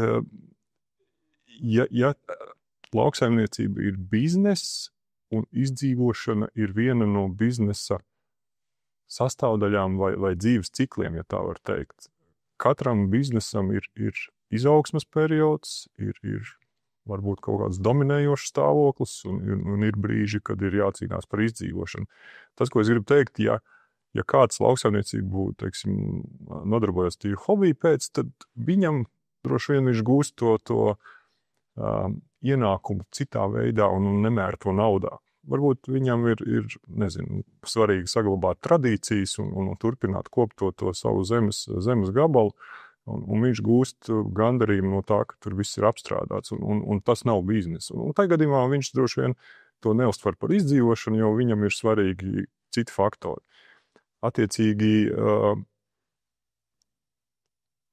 ja lauksaimniecība ir bizness un izdzīvošana ir viena no biznesa sastāvdaļām vai dzīves cikliem, ja tā var teikt. Katram biznesam ir izaugsmes periods, ir varbūt kaut kāds dominējošs stāvoklis un ir brīži, kad ir jācīnās par izdzīvošanu. Tas, ko es gribu teikt, ja kāds lauksaimniecību, teiksim, nodarbojas tīri hobiju pēc, tad viņam droši vien viņš gūst to ienākumu citā veidā un nemēr to naudā. Varbūt viņam ir svarīgi saglabāt tradīcijas un turpināt kopt to savu zemes gabalu, un viņš gūst gandarījumu no tā, ka tur viss ir apstrādāts, un tas nav biznesa. Un tajā gadījumā viņš droši vien to neuztver par izdzīvošanu, jo viņam ir svarīgi citi faktori. Attiecīgi,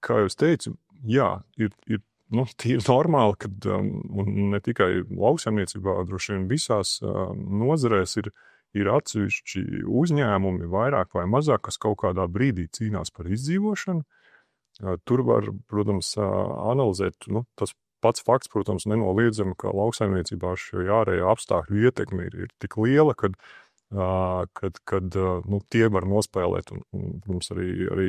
kā jau es teicu, jā, ir tīri normāli, kad ne tikai lauksaimniecībā, droši vien visās nozarēs ir atsevišķi uzņēmumi, vairāk vai mazāk, kas kaut kādā brīdī cīnās par izdzīvošanu. Tur var, protams, analizēt, tas pats fakts, protams, nenoliedzami, ka lauksaimniecībā šī ārējā apstākļu ietekme ir tik liela, kad tie var nospēlēt, un protams, arī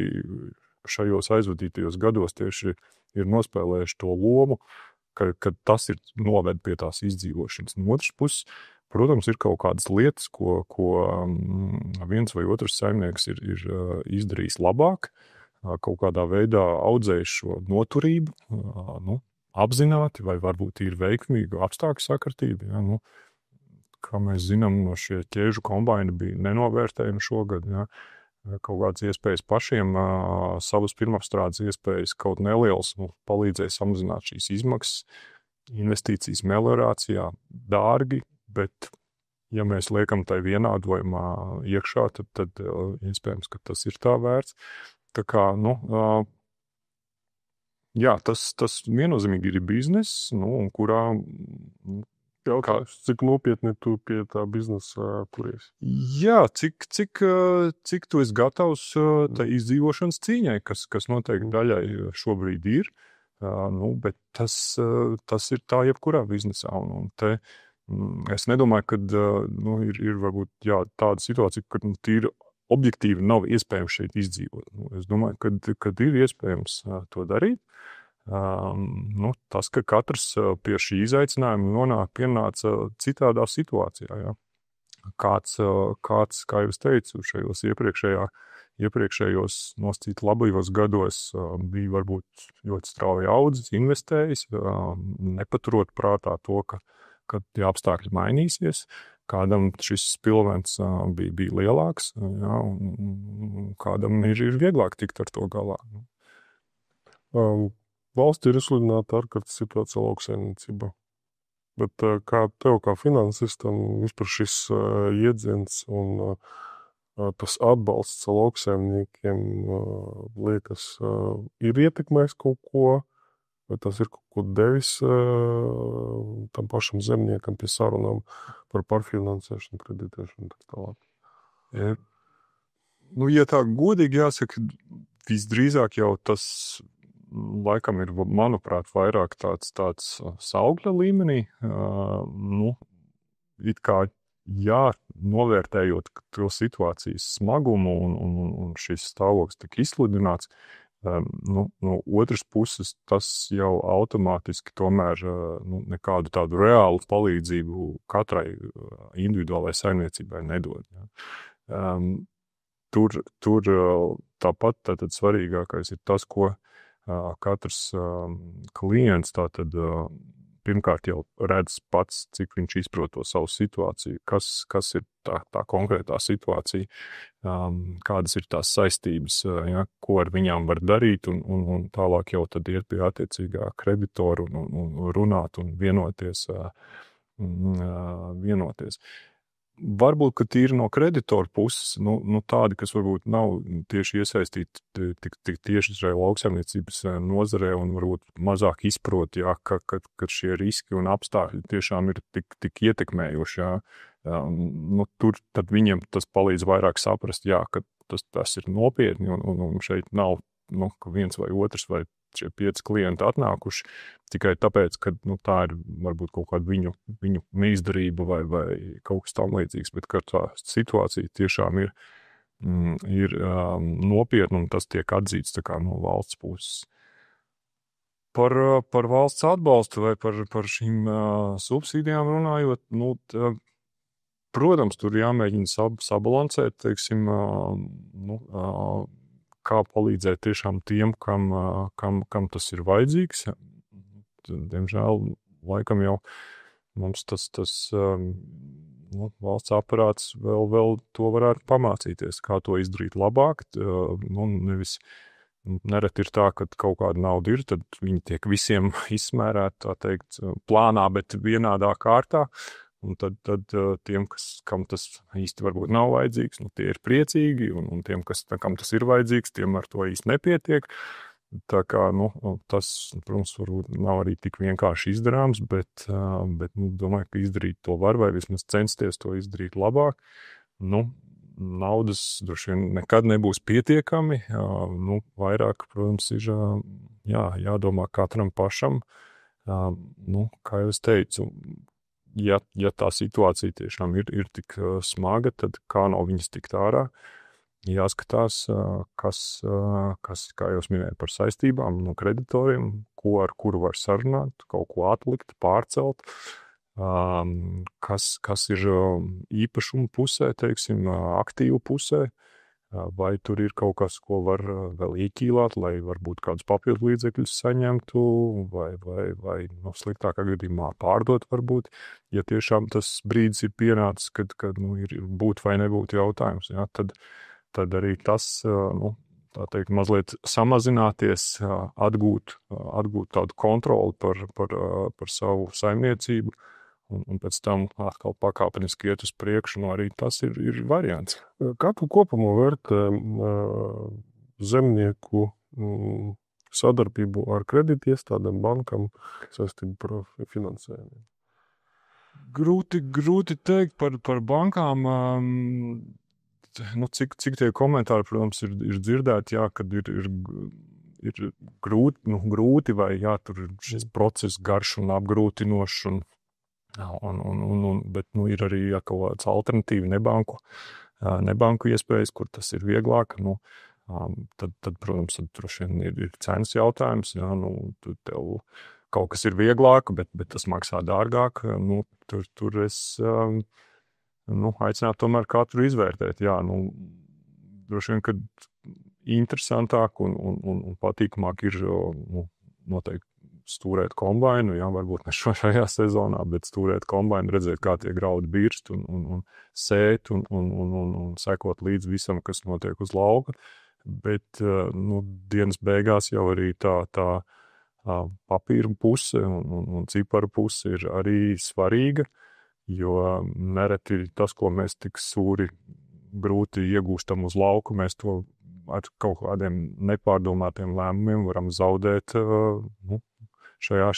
šajos aizvadītajos gados tieši ir nospēlējuši to lomu, ka tas ir noved pie tās izdzīvošanas. No otras puses, protams, ir kaut kādas lietas, ko viens vai otrs saimnieks ir izdarījis labāk, kaut kādā veidā audzējis šo noturību, apzināti vai varbūt ir veikmīga apstākļu sakartība. Ja, kā mēs zinām, šie ķēžu kombaini bija nenovērtējumi šogad. Ja, kaut kādas iespējas pašiem, savas pirmapstrādes iespējas kaut nelielas, palīdzēja samazināt šīs izmaksas, investīcijas meliorācijā dārgi, bet ja mēs liekam tai vienādojumā iekšā, tad iespējams, ka tas ir tā vērts. Tā kā, jā, tas viennozīmīgi ir bizness, un kurā... Jautājums, cik nopietni tu pie tā biznesa turies? Jā, cik tu esi gatavs tai izdzīvošanas cīņai, kas noteikti daļai šobrīd ir, bet tas ir tā jebkurā biznesā. Un te es nedomāju, ka ir varbūt tāda situācija, ka tīri objektīvi nav iespējams šeit izdzīvot. Es domāju, ka ir iespējams to darīt. Tas, ka katrs pie šī izaicinājuma pienāca citādā situācijā. Ja. Kāds, kā jau es teicu, šajos iepriekšējos nosacīt labajos gados bija varbūt ļoti strauji audzis, investējis, nepaturot prātā to, ka tie apstākļi mainīsies. Kādam šis spilvens bija lielāks, ja, un kādam ir vieglāk tikt ar to galā. Valstī ir izsludināta ārkārtas situācija lauksaimniecībā. Bet kā tev, kā finansistam, vispār šis iedziens un tas atbalsts lauksaimniekiem liekas ir ietekmējis kaut ko, vai tas ir kaut ko devis tam pašam zemniekam pie sarunām par pārfinansēšanu, kreditēšanu tā tālāk? Ja tā godīgi jāsaka, visdrīzāk jau tas laikam ir, manuprāt, vairāk tāds saugļa līmenī. It kā novērtējot to situācijas smagumu un šis stāvoklis tika izsludināts, no otras puses tas jau automātiski tomēr nekādu tādu reālu palīdzību katrai individuālai saimniecībai nedod. Ja. Tur tāpat tātad svarīgākais ir tas, ko katrs klients tātad pirmkārt jau redz pats, cik viņš izprot to savu situāciju, kas ir tā konkrētā situācija, kādas ir tās saistības, ja, ko ar viņām var darīt, un tālāk jau tad iet pie attiecīgā kreditora un runāt un vienoties. Varbūt, ka tīri no kreditora puses, tādi, kas varbūt nav tieši iesaistīti tik tieši šajā lauksaimniecības nozarē un varbūt mazāk izprot, jā, ka šie riski un apstākļi tiešām ir tik ietekmējoši, jā. Tur tad viņiem tas palīdz vairāk saprast, jā, ka tas ir nopietni un šeit nav ka viens vai otrs vai šie 5 klienti atnākuši tikai tāpēc, ka tā ir varbūt kaut kāda viņu neizdarība vai kaut kas tam līdzīgs, bet ka tā situācija tiešām ir nopietna un tas tiek atzīts tā kā no valsts puses. Par valsts atbalstu vai par šīm subsīdijām runājot, protams, tur jāmēģina sabalansēt, teiksim, kā palīdzēt tiešām tiem, kam tas ir vajadzīgs. Diemžēl, laikam jau mums tas valsts aparāts vēl to varētu pamācīties, kā to izdarīt labāk. Nevis nereti ir tā, ka kaut kāda nauda ir, tad viņi tiek visiem izsmērēt, tā teikt, plānā, bet vienādā kārtā. Un tad tiem, kam tas īsti varbūt nav vajadzīgs, tie ir priecīgi, un tiem, kam tas ir vajadzīgs, tiem ar to īsti nepietiek. Tā kā, tas, protams, varbūt nav arī tik vienkārši izdarāms, bet domāju, ka izdarīt to var, vai vismaz censties to izdarīt labāk. Naudas droši vien nekad nebūs pietiekami, vairāk, protams, ir jādomā katram pašam. Kā jau es teicu, ja tā situācija tiešām ir tik smaga, tad kā no viņas tikt ārā, jāskatās, kas, kā jau es minēju, par saistībām no kreditoriem, ar kuru var sarunāt, kaut ko atlikt, pārcelt, kas ir īpašumu pusē, teiksim, aktīvu pusē, vai tur ir kaut kas, ko var vēl ieķīlāt, lai varbūt kādus papildu līdzekļus saņemtu, vai sliktākā gadījumā pārdot varbūt, ja tiešām tas brīdis ir pienācis, kad ir būt vai nebūt jautājums, ja, tad arī tas, tā teikt, mazliet samazināties, atgūt tādu kontroli par savu saimniecību, un pēc tam atkal pakāpeniski iet uz priekšu, arī tas ir variants. Kā tu kopumā vērtē zemnieku sadarbību ar kredītiestādēm, bankām saistību par finansējumu? Grūti teikt par bankām. Cik tie komentāri, protams, ir dzirdēti, jā, kad ir grūti vai jā, tur ir šis process garš un apgrūtinošs bet ir arī kaut kāds alternatīvi nebanku iespējas, kur tas ir vieglāk. Tad, protams, droši vien ir cenas jautājums. Jā, tev kaut kas ir vieglāk, bet tas maksā dārgāk. Tur es aicinātu tomēr katru izvērtēt. Jā, droši vien, kad interesantāk un patīkamāk ir noteikti stūrēt kombainu, jā, varbūt ne šajā sezonā, bet stūrēt kombainu, redzēt, kā tie graudi birst un sēt un sekot līdz visam, kas notiek uz lauka. Bet dienas beigās jau arī tā papīra puse un ciparu puse ir arī svarīga, jo nereti tas, ko mēs tik sūri grūti iegūstam uz lauku, mēs to ar kaut kādiem nepārdomātiem lēmumiem varam zaudēt, šajā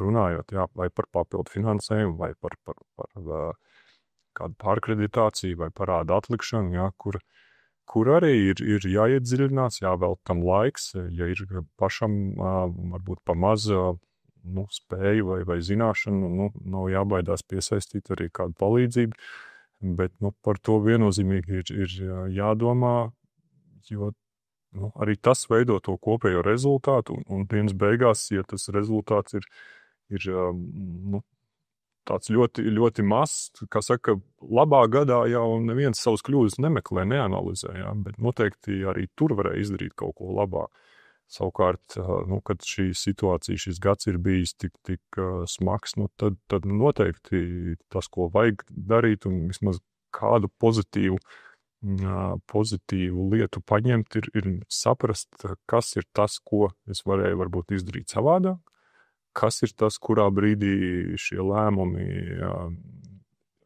runājot, jā, vai par papildu finansējumu, vai par kādu pārkreditāciju, vai parādu atlikšanu, jā, kur arī ir jāiedziļinās, jāvēl tam laiks, ja ir pašam varbūt pa maz spēju vai zināšanu, nav jābaidās piesaistīt arī kādu palīdzību, bet par to viennozīmīgi ir jādomā, jo arī tas veido to kopējo rezultātu, un dienas beigās, ja tas rezultāts ir tāds ļoti, ļoti mazs, kā saka, labā gadā jau neviens savus kļūdas nemeklē, neanalizē, bet noteikti arī tur varēja izdarīt kaut ko labāk. Savukārt, kad šī situācija, šis gads ir bijis tik smags, tad noteikti tas, ko vajag darīt, un vismaz kādu pozitīvu lietu paņemt, ir saprast, kas ir tas, ko es varēju varbūt izdarīt savādāk, kas ir tas, kurā brīdī šie lēmumi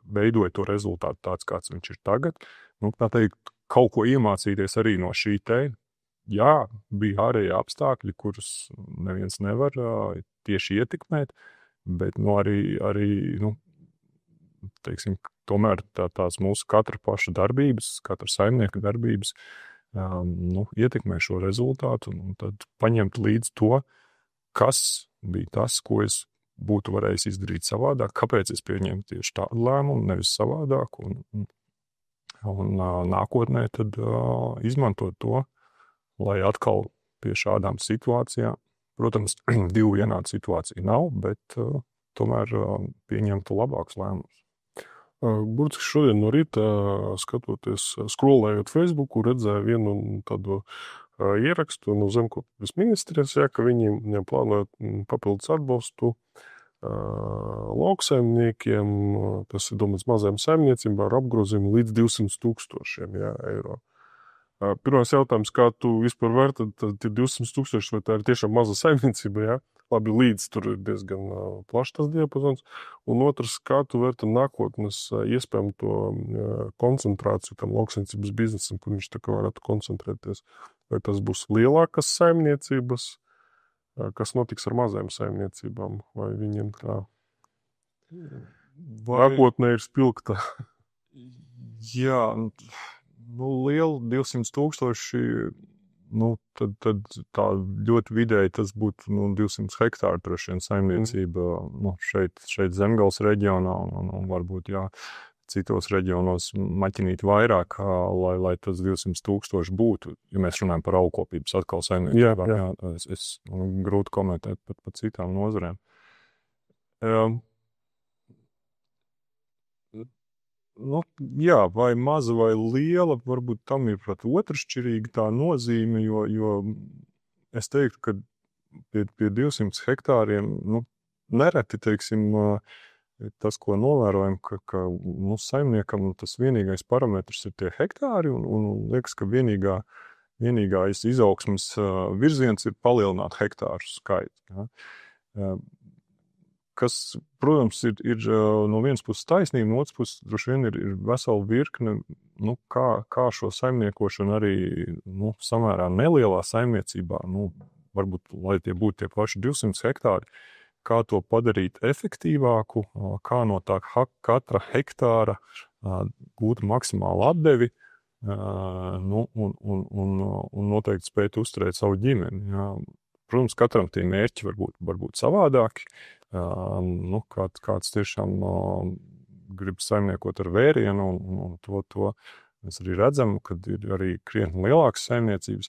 veidoja to rezultātu tāds, kāds viņš ir tagad. Tā teikt, kaut ko iemācīties arī no šī te. Jā, bija ārēji apstākļi, kurus neviens nevar tieši ietekmēt, bet arī teiksim, tomēr tās mūsu katra paša darbības, katra saimnieka darbības ietekmē šo rezultātu, un tad paņemt līdz to, kas bija tas, ko es būtu varējis izdarīt savādāk, kāpēc es pieņēmu tieši tādu lēmumu, nevis savādāk, un nākotnē tad izmantot to, lai atkal pie šādām situācijām, protams, divu vienādu situāciju nav, bet tomēr pieņemtu labākus lēmumus. Burtiski šodien no rīta, skatoties, skrolējot Facebooku, redzēju vienu tādu ierakstu no Zemkopības ministrijas, ka viņi plānojot papildus atbalstu lauksaimniekiem, tas ir domāts mazajām saimniecībām ar apgrozījumu līdz 200,000 eiro. Pirmais jautājums, kā tu vispār vērtē, tad ir 200,000, vai tā ir tiešām maza saimniecība, Labi, līdz tur ir diezgan plašs tas diapazons. Un otrs, kā tu vērtē nākotnes iespējami to koncentrāciju tam lauksaimniecības biznesam, kur viņš tā kā varētu koncentrēties. Vai tas būs lielākas saimniecības, kas notiks ar mazajām saimniecībām, vai viņiem tā nākotnē ir spilgta? Jā, liela 200,000, tad tā ļoti vidēji tas būtu 200 hektāru droši vien saimniecība šeit Zemgales reģionā un varbūt citos reģionos maķinīt vairāk, lai tas 200,000 būtu, ja mēs runājam par augkopības atkal saimniecībām. Jā. Es grūti komentēt par citām nozarēm. Vai maza vai liela, varbūt tam ir pat otršķirīga tā nozīme, jo es teiktu, ka pie 200 hektāriem, nereti, teiksim, tas, ko novērojam, ka saimniekam tas vienīgais parametrs ir tie hektāri, un liekas, ka vienīgais izaugsmes virziens ir palielināt hektāru skaitu. Ja. Kas, protams, ir no vienas puses taisnība, no otras puses droši vien ir vesela virkne, kā šo saimniekošanu arī samērā nelielā saimniecībā, varbūt, lai tie būtu tie paši 200 hektāri, kā to padarīt efektīvāku, kā no tā katra hektāra gūt maksimālu atdevi, un noteikti spēt uzturēt savu ģimeni. Jā. Protams, katram tie mērķi varbūt savādāki. Kāds tiešām grib saimniekot ar vērienu, un to mēs arī redzam, kad ir arī krietni lielākas saimniecības.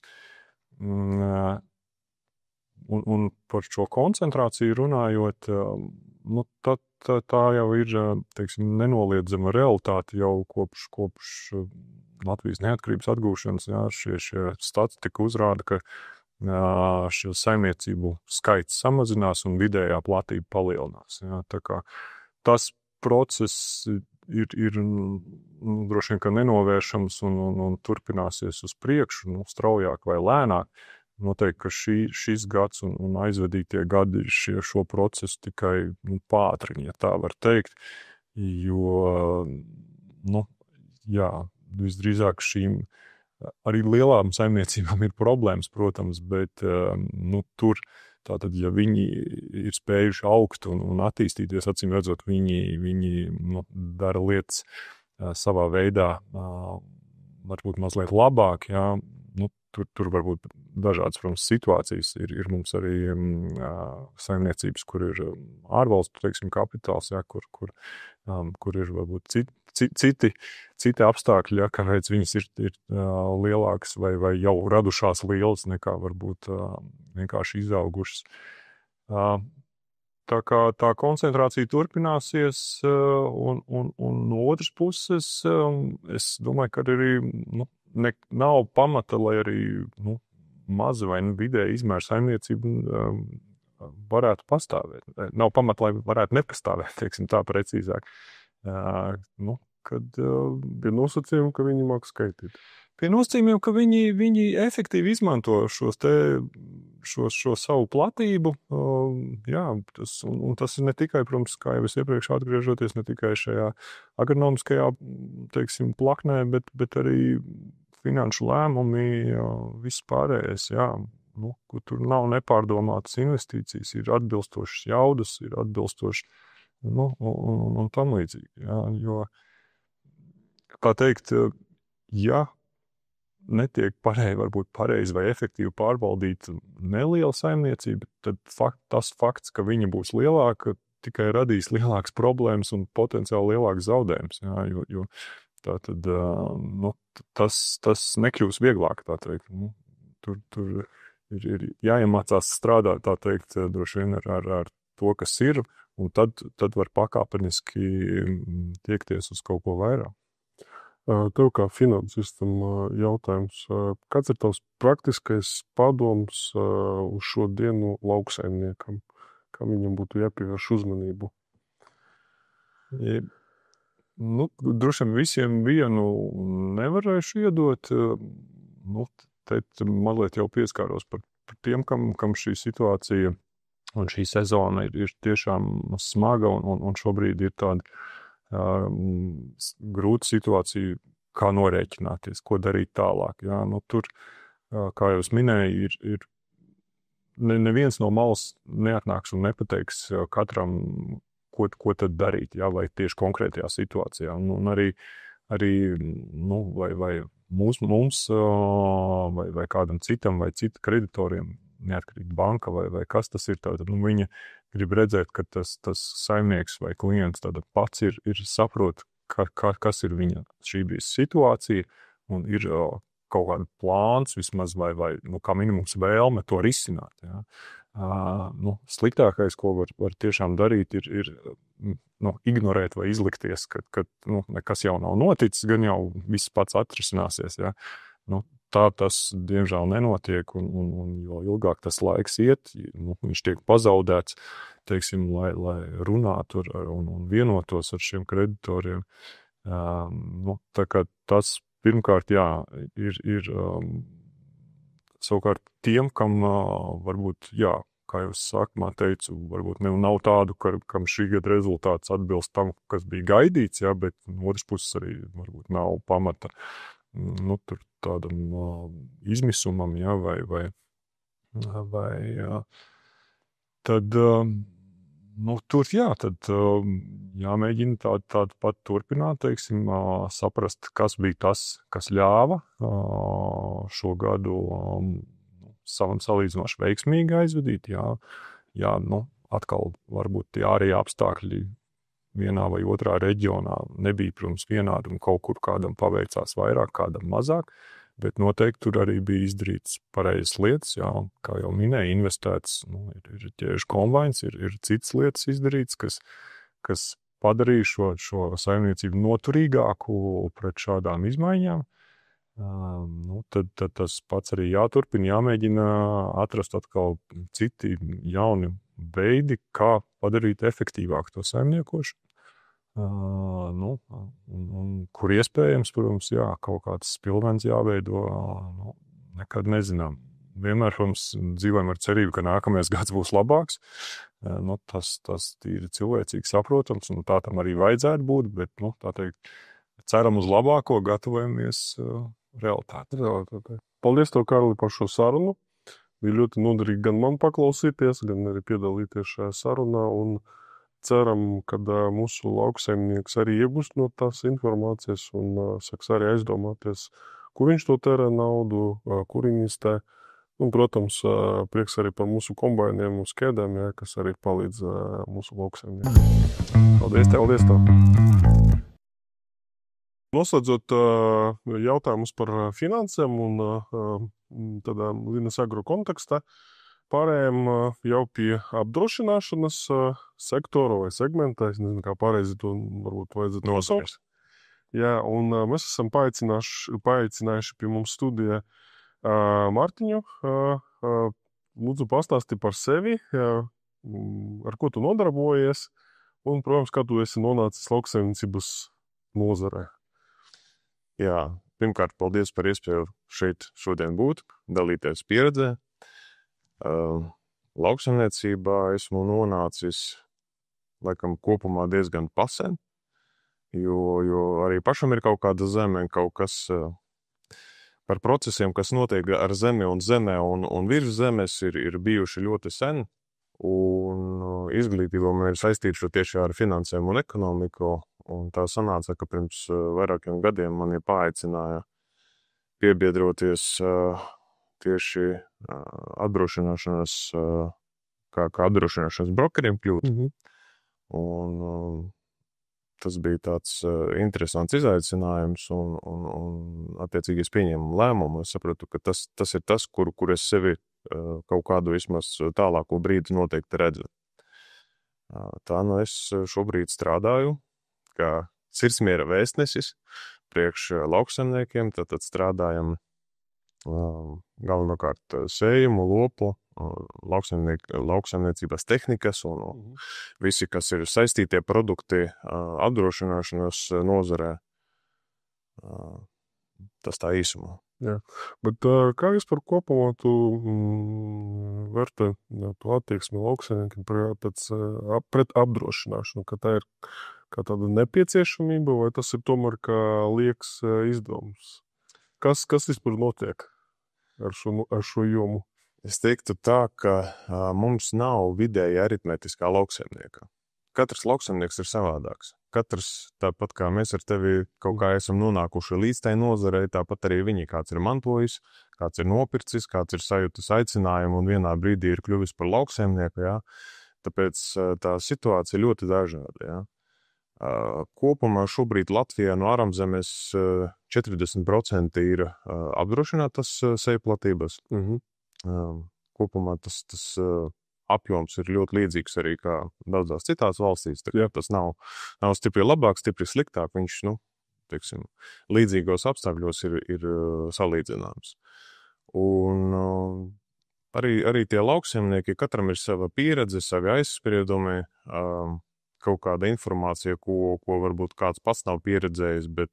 Un par šo koncentrāciju runājot, tā jau ir, teiksim, nenoliedzama realitāte jau kopš Latvijas neatkarības atgūšanas. Jā, šie statistika uzrāda, ka šo saimniecību skaits samazinās un vidējā platība palielinās. Jā. Tā kā tas process ir droši vien, ka nenovēršams un turpināsies uz priekšu, straujāk vai lēnāk. Noteikti, ka šis gads un aizvedītie gadi šo procesu tikai pātrina, ja tā var teikt, jo, visdrīzāk šīm arī lielām saimniecībām ir problēmas, protams, bet tur, tātad, ja viņi ir spējuši augt un attīstīties, acīm redzot, viņi dara lietas savā veidā, varbūt mazliet labāk, jā, tur varbūt dažādas, protams, situācijas. Ir mums arī saimniecības, kur ir ārvalstu, teiksim, kapitāls, kur ir varbūt citi apstākļi, kāpēc viņas ir lielākas vai jau radušās lielas nekā varbūt vienkārši izaugušas. Tā kā tā koncentrācija turpināsies, un no otras puses, es domāju, ka arī nav pamata, lai arī maza vai vidēja izmēra saimniecība varētu pastāvēt. Nav pamata, lai varētu nepastāvēt, teiksim tā precīzāk. Kad Pie nosacījuma, ka viņi māk skaitīt. Pie nosacījumiem, ka viņi efektīvi izmanto šo savu platību. Tas ir ne tikai, protams, kā jau es iepriekš atgriežoties, ne tikai šajā agronomiskajā, teiksim, plaknē, bet arī finanšu lēmumi, viss pārējais, kur tur nav nepārdomātas investīcijas, ir atbilstošas jaudas, ir atbilstoši, un tam līdzīgi. Jo, kā teikt, netiek varbūt pareizi vai efektīvi pārvaldīt neliela saimniecība, tad tas fakts, ka viņa būs lielāka, tikai radīs lielākas problēmas un potenciāli lielākas zaudējumus. Jo tātad, tas nekļūs vieglāk, tā teikt. Tur ir jāiemācās strādāt, tā teikt, droši vien ar to, kas ir, un tad var pakāpeniski tiekties uz kaut ko vairāk. Tev kā finansistam jautājums, kāds ir tavs praktiskais padoms uz šo dienu lauksaimniekam? Kā viņam būtu jāpievērš uzmanību? Droši vien visiem vienu nevarēšu iedot. Te mazliet jau pieskāros par tiem, kam šī situācija un šī sezona ir tiešām smaga un šobrīd ir tāda grūta situācija, kā norēķināties, ko darīt tālāk. Tur, kā jau es minēju, ir neviens no malas neatnāks un nepateiks katram, ko tad darīt, vai tieši konkrētajā situācijā. Un arī vai mums vai kādam citam vai citu kreditoriem, neatkarīgi banka vai kas tas ir, tad viņa grib redzēt, ka tas saimnieks vai klients pats ir saprot, kas ir viņa šī brīža situācija, un ir kaut kāda plāns vismaz vai kā minimums vēlme to risināt. Sliktākais, ko var tiešām darīt, ir ignorēt vai izlikties, ka nekas jau nav noticis, gan jau viss pats atrisināsies. Tā tas, diemžēl, nenotiek, un jo ilgāk tas laiks iet, viņš tiek pazaudēts, teiksim, lai runātu un vienotos ar šiem kreditoriem. Tā kā tas, pirmkārt, ir savukārt tiem, kam varbūt, kā jau sākumā teicu, varbūt nav tādu, kam šī gada rezultāts atbilst tam, kas bija gaidīts, bet no otras puses arī varbūt nav pamata tur tādam izmisumam, tad tur, tad jāmēģina tādu pat turpināt, teiksim, saprast, kas bija tas, kas ļāva šo gadu savam salīdzinoši veiksmīgi aizvadīt, atkal varbūt tie ārējie apstākļi vienā vai otrā reģionā nebija, protams, vienādi, un kaut kur kādam paveicās vairāk, kādam mazāk, bet noteikti tur arī bija izdarīts pareizas lietas, kā jau minēju, investēts, ir tieši kombains, ir citas lietas izdarīts, kas padarīja šo saimniecību noturīgāku pret šādām izmaiņām. Tad tas pats arī jāturpina, jāmēģina atrast atkal citi jauni veidi, kā padarīt efektīvāk to saimniekošanu. Kur iespējams, protams, kaut kāds spilvens jāveido, nekad nezinām. Vienmēr, protams, dzīvojam ar cerību, ka nākamais gads būs labāks. Tas ir cilvēcīgi saprotams, un tā tam arī vajadzētu būt, bet, tā teikt, ceram uz labāko, gatavojamies realitāti. Paldies tev, Kārli, par šo sarunu. Bija ļoti noderīgi gan man paklausīties, gan arī piedalīties šajā sarunā, un ceram, ka mūsu lauksaimnieks arī iegūst no tās informācijas un sāks arī aizdomāties, kur viņš to tērē naudu, kur investē. Un, protams, prieks arī par mūsu kombainiem un skēdēm, ja, kas arī palīdz mūsu lauksaimniekiem. Paldies tev! Noslēdzot jautājumus par finansēm un tādā Linas Agro kontekstā, pārējām jau pie apdrošināšanas sektora vai segmenta. Es nezinu, kā pareizi to varbūt vajadzētu nosaukt. Jā, un mēs esam paaicinājuši pie mums studijā Mārtiņu. Lūdzu, pastāsti par sevi, ar ko tu nodarbojies un, protams, kā tu esi nonācis lauksaimniecības nozarē. Jā, pirmkārt, paldies par iespēju šeit šodien būt, dalīties pieredzē. Lauksaimniecībā esmu nonācis, laikam, kopumā diezgan pasen, jo arī pašam ir kaut kāda zeme, kaut kas par procesiem, kas notiek ar zemi un zemē un virs zemes ir bijuši ļoti sen, un izglītība man ir saistīta tieši ar finansēm un ekonomiku. Un tā sanāca, ka pirms vairākiem gadiem mani paaicināja piebiedroties tieši apdrošināšanas, kā apdrošināšanas brokeriem kļūt. Un tas bija tāds interesants izaicinājums, un attiecīgi es pieņēmu lēmumu. Es sapratu, ka tas ir tas, kur es sevi kaut kādu vismaz tālāko brīdi noteikti redzu. Tā es šobrīd strādāju kā sirdsmiera vēstnesis priekš lauksaimniekiem, tad strādājam galvenokārt sējumu, lopu, lauksaimniecības tehnikas un visi, kas ir saistītie produkti apdrošināšanas nozarē. Tas tā īsumā. Jā, bet kā vispār kopumā tu vērtē tu attieksmi lauksaimniekiem pret apdrošināšanu, ka tā ir kā tāda nepieciešamība, vai tas ir tomēr kā liekas izdevums? Kas vispār notiek ar šo jomu? Es teiktu tā, ka mums nav vidēja aritmetiskā lauksaimnieka. Katrs lauksaimnieks ir savādāks. Katrs, tāpat kā mēs ar tevi kaut kā esam nonākuši līdz tai nozarei, tāpat arī viņi kāds ir mantojis, kāds ir nopircis, kāds ir sajūtas aicinājumu un vienā brīdī ir kļuvis par lauksaimnieku. Jā. Tāpēc tā situācija ir ļoti dažāda. Jā. Kopumā šobrīd Latvijā no ārzemes 40% ir apdrošinātas sejplatības. Kopumā tas apjoms ir ļoti līdzīgs arī kā daudzās citās valstīs. Tas nav stipri labāk, stipri sliktāk. Viņš, teiksim, līdzīgos apstākļos ir salīdzināms. Un arī tie lauksaimnieki, katram ir sava pieredze, savi aizspriedumi, kaut kāda informācija, ko varbūt kāds pats nav pieredzējis, bet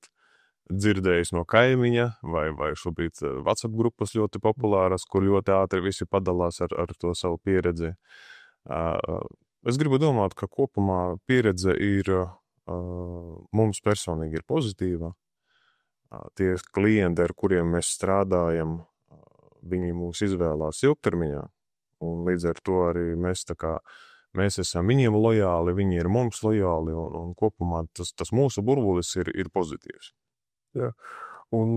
dzirdējis no kaimiņa, vai šobrīd WhatsApp grupas ļoti populāras, kur ļoti ātri visi padalās ar to savu pieredzi. Es gribu domāt, ka kopumā pieredze ir mums personīgi ir pozitīva. Tie klienti, ar kuriem mēs strādājam, viņi mūs izvēlās ilgtermiņā, un līdz ar to arī mēs esam viņiem lojāli, viņi ir mums lojāli, un kopumā tas mūsu burbulis ir pozitīvs. Jā. Un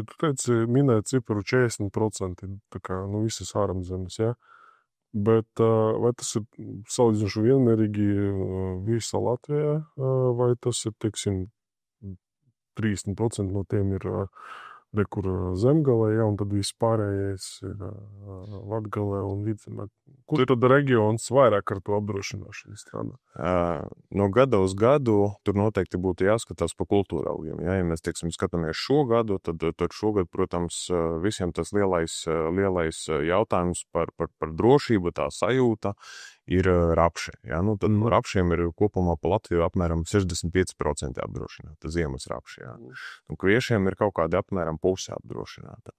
tu teici, minēji cipru 40%, tā kā visas ārzemes, jā. Bet vai tas ir salīdzinoši vienmērīgi visā Latvijā, vai tas ir, teiksim, 30% no tiem ir kur Zemgalē, jā, un tad viss pārējais ir Latgalē un Vidzemē. Kur tad reģions vairāk ar to apdrošināšanu strādā? No gada uz gadu tur noteikti būtu jāskatās pa kultūra augiem. Ja mēs, teiksim, skatāmies šo gadu, tad šogad, protams, visiem tas lielais jautājums par drošību, tā sajūta ir rapši. Ja? Tad rapšiem ir kopumā pa Latviju apmēram 65% apdrošināta, ziemas rapši. Ja? Un kviešiem ir kaut kādi apmēram puse apdrošināta.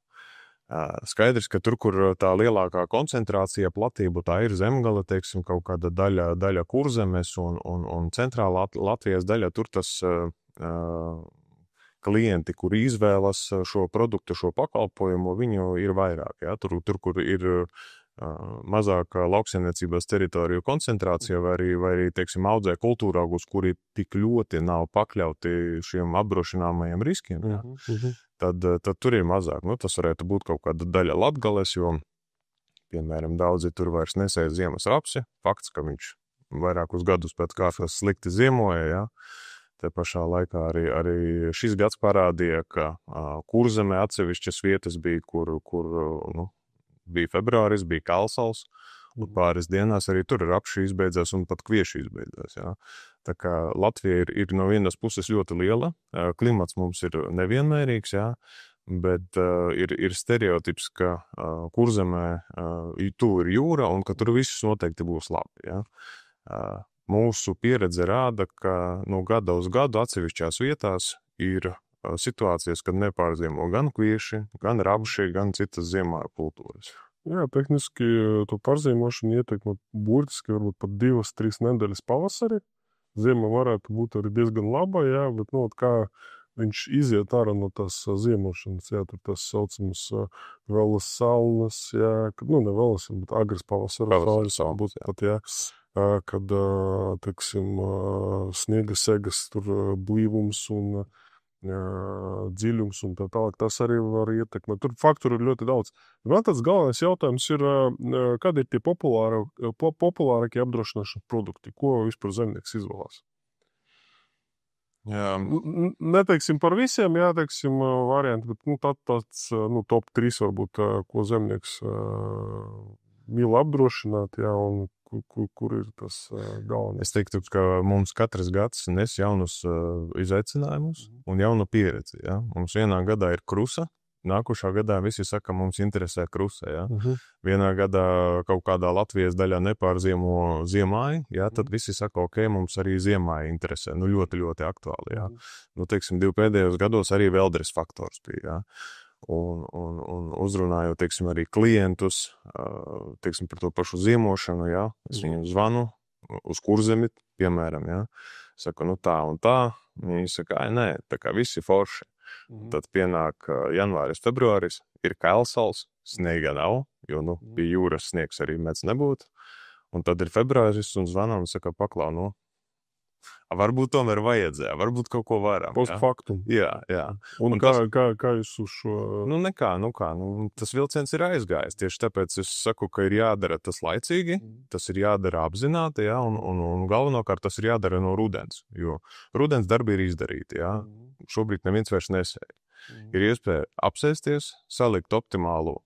Skaidrs, ka tur, kur tā lielākā koncentrācija platību, tā ir Zemgale, teiksim, kaut kāda daļa Kurzemes un centrālā Latvijas daļa, tur tas klienti, kuri izvēlas šo produktu, šo pakalpojumu, viņu ir vairāk. Ja? Tur, kur ir mazāka lauksaimniecības teritoriju koncentrācija vai arī teiksim, audzē kultūraugus, kuri tik ļoti nav pakļauti šiem apdrošināmajiem riskiem, ja? Tad tur ir mazāk. Nu, tas varētu būt kaut kāda daļa Latgales, jo, piemēram, daudzi tur vairs nesēja ziemas rapsi. Fakts, ka viņš vairākus gadus pēc kārtas slikti ziemoja, ja? Te pašā laikā arī šis gads parādīja, ka Kurzemē atsevišķas vietas bija, kur bija februāris, bija kalsals, un pāris dienās arī tur rapši izbeidzās un pat kvieši izbeidzās. Ja? Tā kā Latvija ir no vienas puses ļoti liela, klimats mums ir nevienmērīgs, ja? Bet ir stereotips, ka Kurzemē tuvu ir jūra un ka tur viss noteikti būs labi. Ja? Mūsu pieredze rāda, ka gada uz gadu atsevišķās vietās ir situācijas, kad nepārziemo gan kvieši, gan rapši, gan citas ziemāju kultūras. Jā, tehniski to pārzīmošanu ietekmē burtiski varbūt pat 2-3 nedēļas pavasarī. Ziema varētu būt arī diezgan laba, jā, bet kā viņš iziet ārā no tās ziemošanas, jā, tur tas saucams vēlas salnas, jā, ne vēlas, bet agras pavasaras salnas, pat, jā. Kad, teiksim, sniega segas tur blīvums un dziļums un tā tālāk, tas arī var ietekmēt. Tur faktori ir ļoti daudz. Man tāds galvenais jautājums ir, kādi ir tie populārākie apdrošināšanas produkti, ko vispār zemnieks izvēlās? Jā. Neteiksim par visiem, jā, teiksim, varianti, bet tāds top 3 varbūt, ko zemnieks mīl apdrošināt, jā, un kur ir tas galvenais? Es teiktu, ka mums katrs gads nes jaunus izaicinājumus un jaunu pieredzi. Ja? Mums vienā gadā ir krusa, nākošā gadā visi saka, mums interesē krusa. Ja? Vienā gadā kaut kādā Latvijas daļā nepārziemo ziemāji, ja? Tad visi saka, ok, mums arī ziemāji interesē. Ļoti, ļoti aktuāli. Ja? Teiksim, 2 pēdējos gados arī veldres faktors bija. Ja? Un uzrunājot, teiksim, arī klientus, teiksim, par to pašu ziemošanu, jā, es viņiem zvanu uz Kurzemi, piemēram, jā, saku, tā un tā, viņi saka, nē, tā kā visi forši. Tad pienāk janvāris, februāris, ir kailsals, sneiga nav, jo, pie jūras sniegs arī mēdz nebūt, un tad ir februāris un zvanām, saka, paklau, varbūt tomēr vajadzēja, varbūt kaut ko varam. Post faktum. Jā. Un kā jūs uz šo... Nekā. Tas vilciens ir aizgājis. Tieši tāpēc es saku, ka ir jādara tas laicīgi, tas ir jādara apzināti, jā, un galvenokārt tas ir jādara no rudens, jo rudens darbi ir izdarīti, jā. Šobrīd neviens vairs nesēja. Ir iespēja apsēsties, salikt optimālu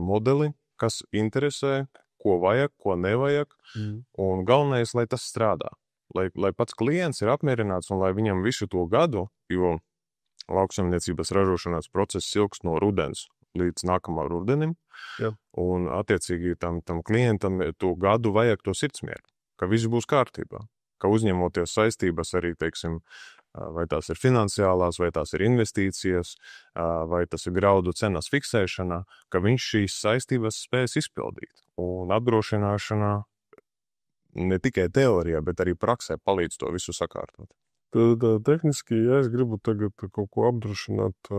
modeli, kas interesē, ko vajag, ko nevajag, un galvenais, lai tas strādā. Lai pats klients ir apmierināts un lai viņam visu to gadu, jo lauksaimniecības ražošanās process ilgs no rudens līdz nākamā rudenim, un attiecīgi tam klientam to gadu vajag to sirdsmieru, ka viss būs kārtībā, ka uzņemoties saistības arī, teiksim, vai tās ir finansiālās, vai tās ir investīcijas, vai tas ir graudu cenas fiksēšana, ka viņš šīs saistības spēs izpildīt. Un apdrošināšana ne tikai teorijā, bet arī praksē palīdz to visu sakārtot. Tad tehniski, ja es gribu tagad kaut ko apdrošināt,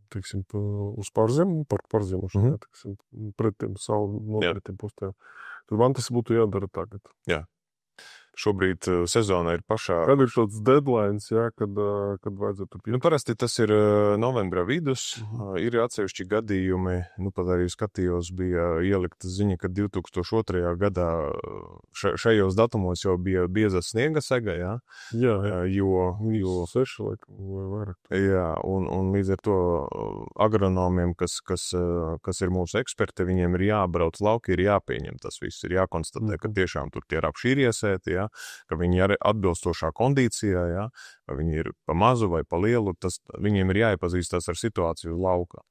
teiksim, uz pārziemošanu, teiksim, pret tiem savu nopretiem postiem, tad man tas būtu jādara tagad. Jā. Šobrīd sezona ir pašā... Kad ir tāds deadlines, jā, kad vajadzētu pieņemt? Parasti tas ir novembra vidus, ir atsevišķi gadījumi, pat arī skatījos, bija ielikta ziņa, ka 2002. gadā šajos datumos jau bija bieza sniega sega, jā? Jā. Jo 6 laikam vai vairāk. Jā, un līdz ar to agronomiem, kas ir mūsu eksperti, viņiem ir jābrauc lauki, ir jāpieņem tas viss, ir jākonstatē, ka tiešām tur tie rapši ir iesēti, jā, ka viņi ir atbilstošā kondīcijā, jā, vai viņi ir pa mazu vai pa lielu, viņiem ir jāiepazīstās ar situāciju uz lauka.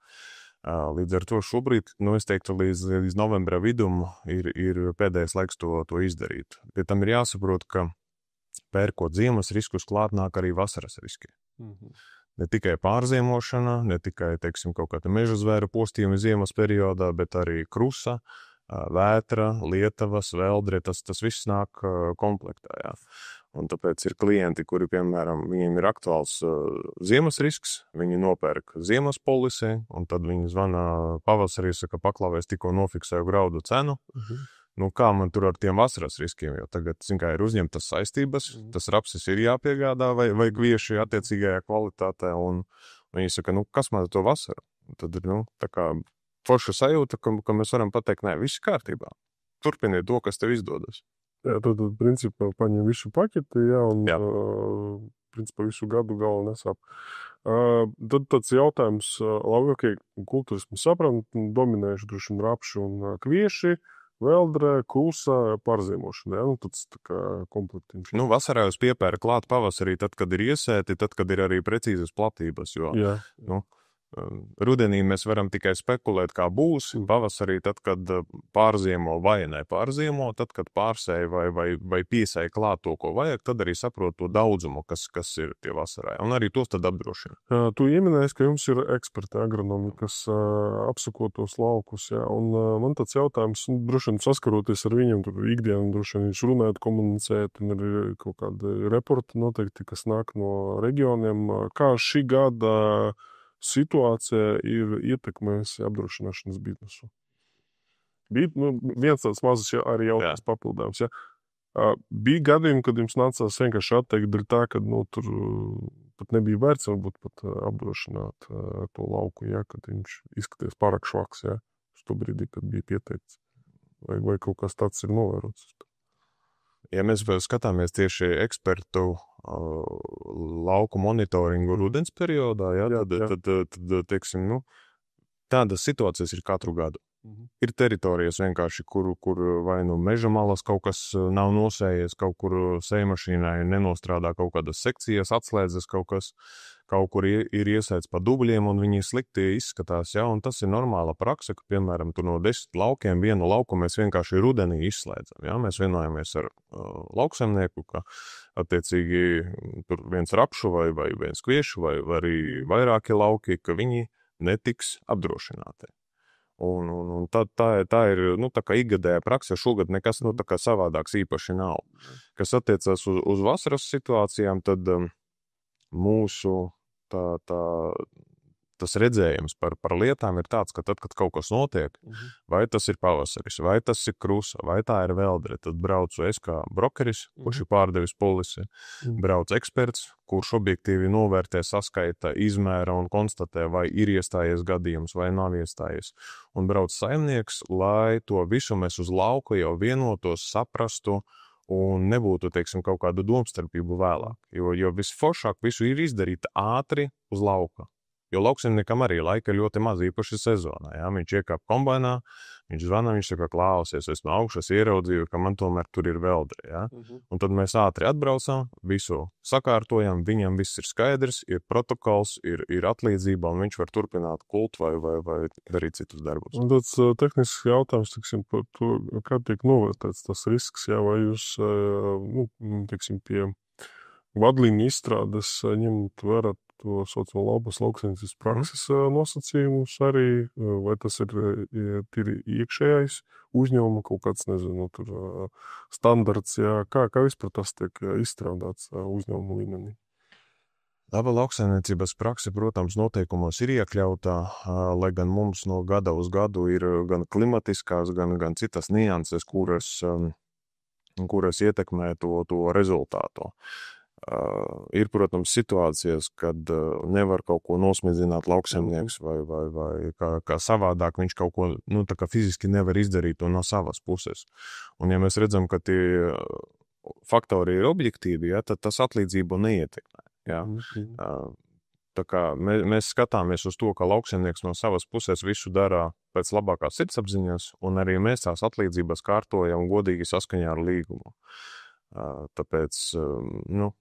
Līdz ar to šobrīd, es teiktu, līdz novembra vidum ir pēdējais laiks to izdarīt. Pie tam ir jāsaprot, ka pērkot ziemas riskus klāt nāk arī vasaras riski. Ne tikai pārziemošana, ne tikai, teiksim, kaut kāda meža zvēru postījumi ziemas periodā, bet arī krusa, vētra, lietavas, veldre, tas viss nāk komplektā, jā. Un tāpēc ir klienti, kuri, piemēram, viņiem ir aktuāls ziemas risks, viņi nopērk ziemas polisi, un tad viņi zvana pavasarī, saka, paklāvēs, tikko nofiksēju graudu cenu. Nu, kā man tur ar tiem vasaras riskiem, jo tagad, kā ir uzņemtas saistības, tas rapsis ir jāpiegādā vai kvieši attiecīgajā kvalitātē, un viņi saka, nu, kas man ar to vasaru? Un tad ir, nu, tā kā forša sajūta, ka mēs varam pateikt, nē, viss kārtībā. Turpiniet to, kas tev izdodas. Jā, tad, principā, paņem visu paketi, jā, un, principā, visu gadu galva nesāp. Tad tāds jautājums, labi, kultūrismu saprām, dominējuši droši vien rapši un kvieši, veldre, kūsa, pārzīmošana, jā, nu, tāds tā kā komplektiņš. Nu, vasarā jūs piepēra klāt pavasarī, tad, kad ir iesēti, tad, kad ir arī precīzas platības, jo, nu, rudenī mēs varam tikai spekulēt, kā būs. Pavasarī, tad, kad pārziemo vai nepārziemo, tad, kad pārsēja vai piesēja klāt to, ko vajag, tad arī saprot to daudzumu, kas ir tie vasarā. Un arī tos tad apdrošina. Tu ieminēji, ka jums ir eksperti agronomi, kas apsako tos laukus. Jā, un man tāds jautājums, droši vien saskaroties ar viņiem, tur ikdienu droši vien jūs runājat, komunicējat, un ir kaut kādi reporti noteikti, kas nāk no reģioniem. Kā šī gada situācija ir ietekmējusi apdrošināšanas biznesu? Bija viens tāds mazs arī jautājums papildājums. Ja? Bija gadījumi, kad jums nācās vienkārši atteikt dēļ tā, ka tur pat nebija vērts varbūt pat apdrošināt to lauku, ja? Kad viņš izskaties pārāk švaks, ja? Uz to brīdī, kad bija pieteikts. Vai kaut kas tāds ir novērots? Ja mēs skatāmies tieši ekspertu lauku monitoringu rudens periodā, tad teiksim, nu, tādas situācijas ir katru gadu. Ir teritorijas vienkārši, kur vai nu meža malas kaut kas nav nosējies, kaut kur sējmašīnai nenostrādā kaut kādas sekcijas, atslēdzas kaut kas, kaut kur ir iesēts pa dubļiem un viņi slikti izskatās, ja, un tas ir normāla praksa, ka, piemēram, tur no 10 laukiem vienu lauku mēs vienkārši rudenī izslēdzam, ja, mēs vienojamies ar lauksaimnieku, ka attiecīgi tur viens rapšu vai viens kviešu vai arī vairāki lauki, ka viņi netiks apdrošināti. Un tā ir, nu, tā kā ikgadējā praksa, šogad nekas, nu, tā kā savādāks īpaši nav. Kas attiecās uz vasaras situācijām, tad mūsu tas redzējums par lietām ir tāds, ka tad, kad kaut kas notiek, vai tas ir pavasaris, vai tas ir krusa, vai tā ir veldre, tad braucu es kā brokeris, kurš ir pārdevis polisi, brauc eksperts, kurš objektīvi novērtē, saskaita, izmēra un konstatē, vai ir iestājies gadījums, vai nav iestājies. Un brauc saimnieks, lai to visu mēs uz lauku jau vienotos, saprastu, un nebūtu, teiksim, kaut kādu domstarpību vēlāk. Jo visforšāk visu ir izdarīt ātri uz lauka. Jo lauksaimniekam arī laika ir ļoti maz, īpaši sezonā. Ja? Viņš iekāp kombainā, viņš zvana, viņš saka, klausies, esmu augšas, ieraudzīju, ka man tomēr tur ir veldre. Ja? Un tad mēs ātri atbraucam, visu sakārtojam, viņam viss ir skaidrs, ir protokols, ir atlīdzība, un viņš var turpināt kult vai darīt citus darbus. Un tāds tehnisks jautājums, teiksim, par to, kā tiek novērtēts tas risks, ja? Vai jūs, teiksim, pie vadlīņu izstrādes ņemt vērā to saucamo labas lauksaimniecības prakses nosacījumus arī, vai tas ir iekšējais uzņēmuma kaut kāds, nezinu, tur standarts, jā, kā vispār tas tiek izstrādāts uzņēmuma līmenī? Laba lauksaimniecības prakse, protams, noteikumos ir iekļautā, lai gan mums no gada uz gadu ir gan klimatiskās, gan citas nianses, kuras ietekmē to rezultātu. Ir, protams, situācijas, kad nevar kaut ko nosmidzināt lauksaimnieks vai kā savādāk viņš kaut ko, nu, tā kā fiziski nevar izdarīt to no savas puses. Un ja mēs redzam, ka tie faktori ir objektīvi, ja, tad tas atlīdzību neietekmē. Ja. Tā kā mēs skatāmies uz to, ka lauksaimnieks no savas puses visu dara pēc labākās sirdsapziņas, un arī mēs tās atlīdzības kārtojam godīgi saskaņā ar līgumu. Tāpēc, nu,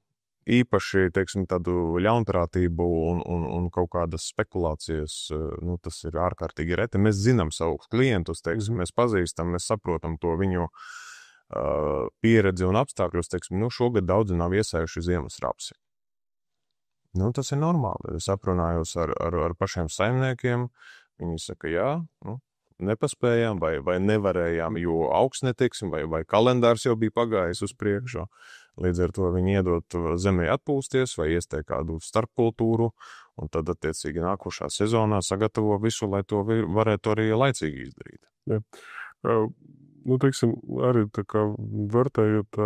īpaši, teiksim, tādu ļaunprātību un kaut kādas spekulācijas, nu, tas ir ārkārtīgi reti. Mēs zinām savus klientus, teiksim, mēs pazīstam, mēs saprotam to viņu pieredzi un apstākļus, teiksim, nu, šogad daudzi nav iesējuši ziemas rapsi. Nu, tas ir normāli. Es aprunājos ar pašiem saimniekiem, viņi saka, jā, nu, nepaspējām vai nevarējām, jo augsne, teiksim, vai kalendārs jau bija pagājis uz priekšu. Līdz ar to viņi iedot zemē atpūsties vai iesteik kādu starpkultūru, un tad, attiecīgi, nākošā sezonā sagatavo visu, lai to varētu arī laicīgi izdarīt. Jā. Teiksim, arī tā kā vērtējot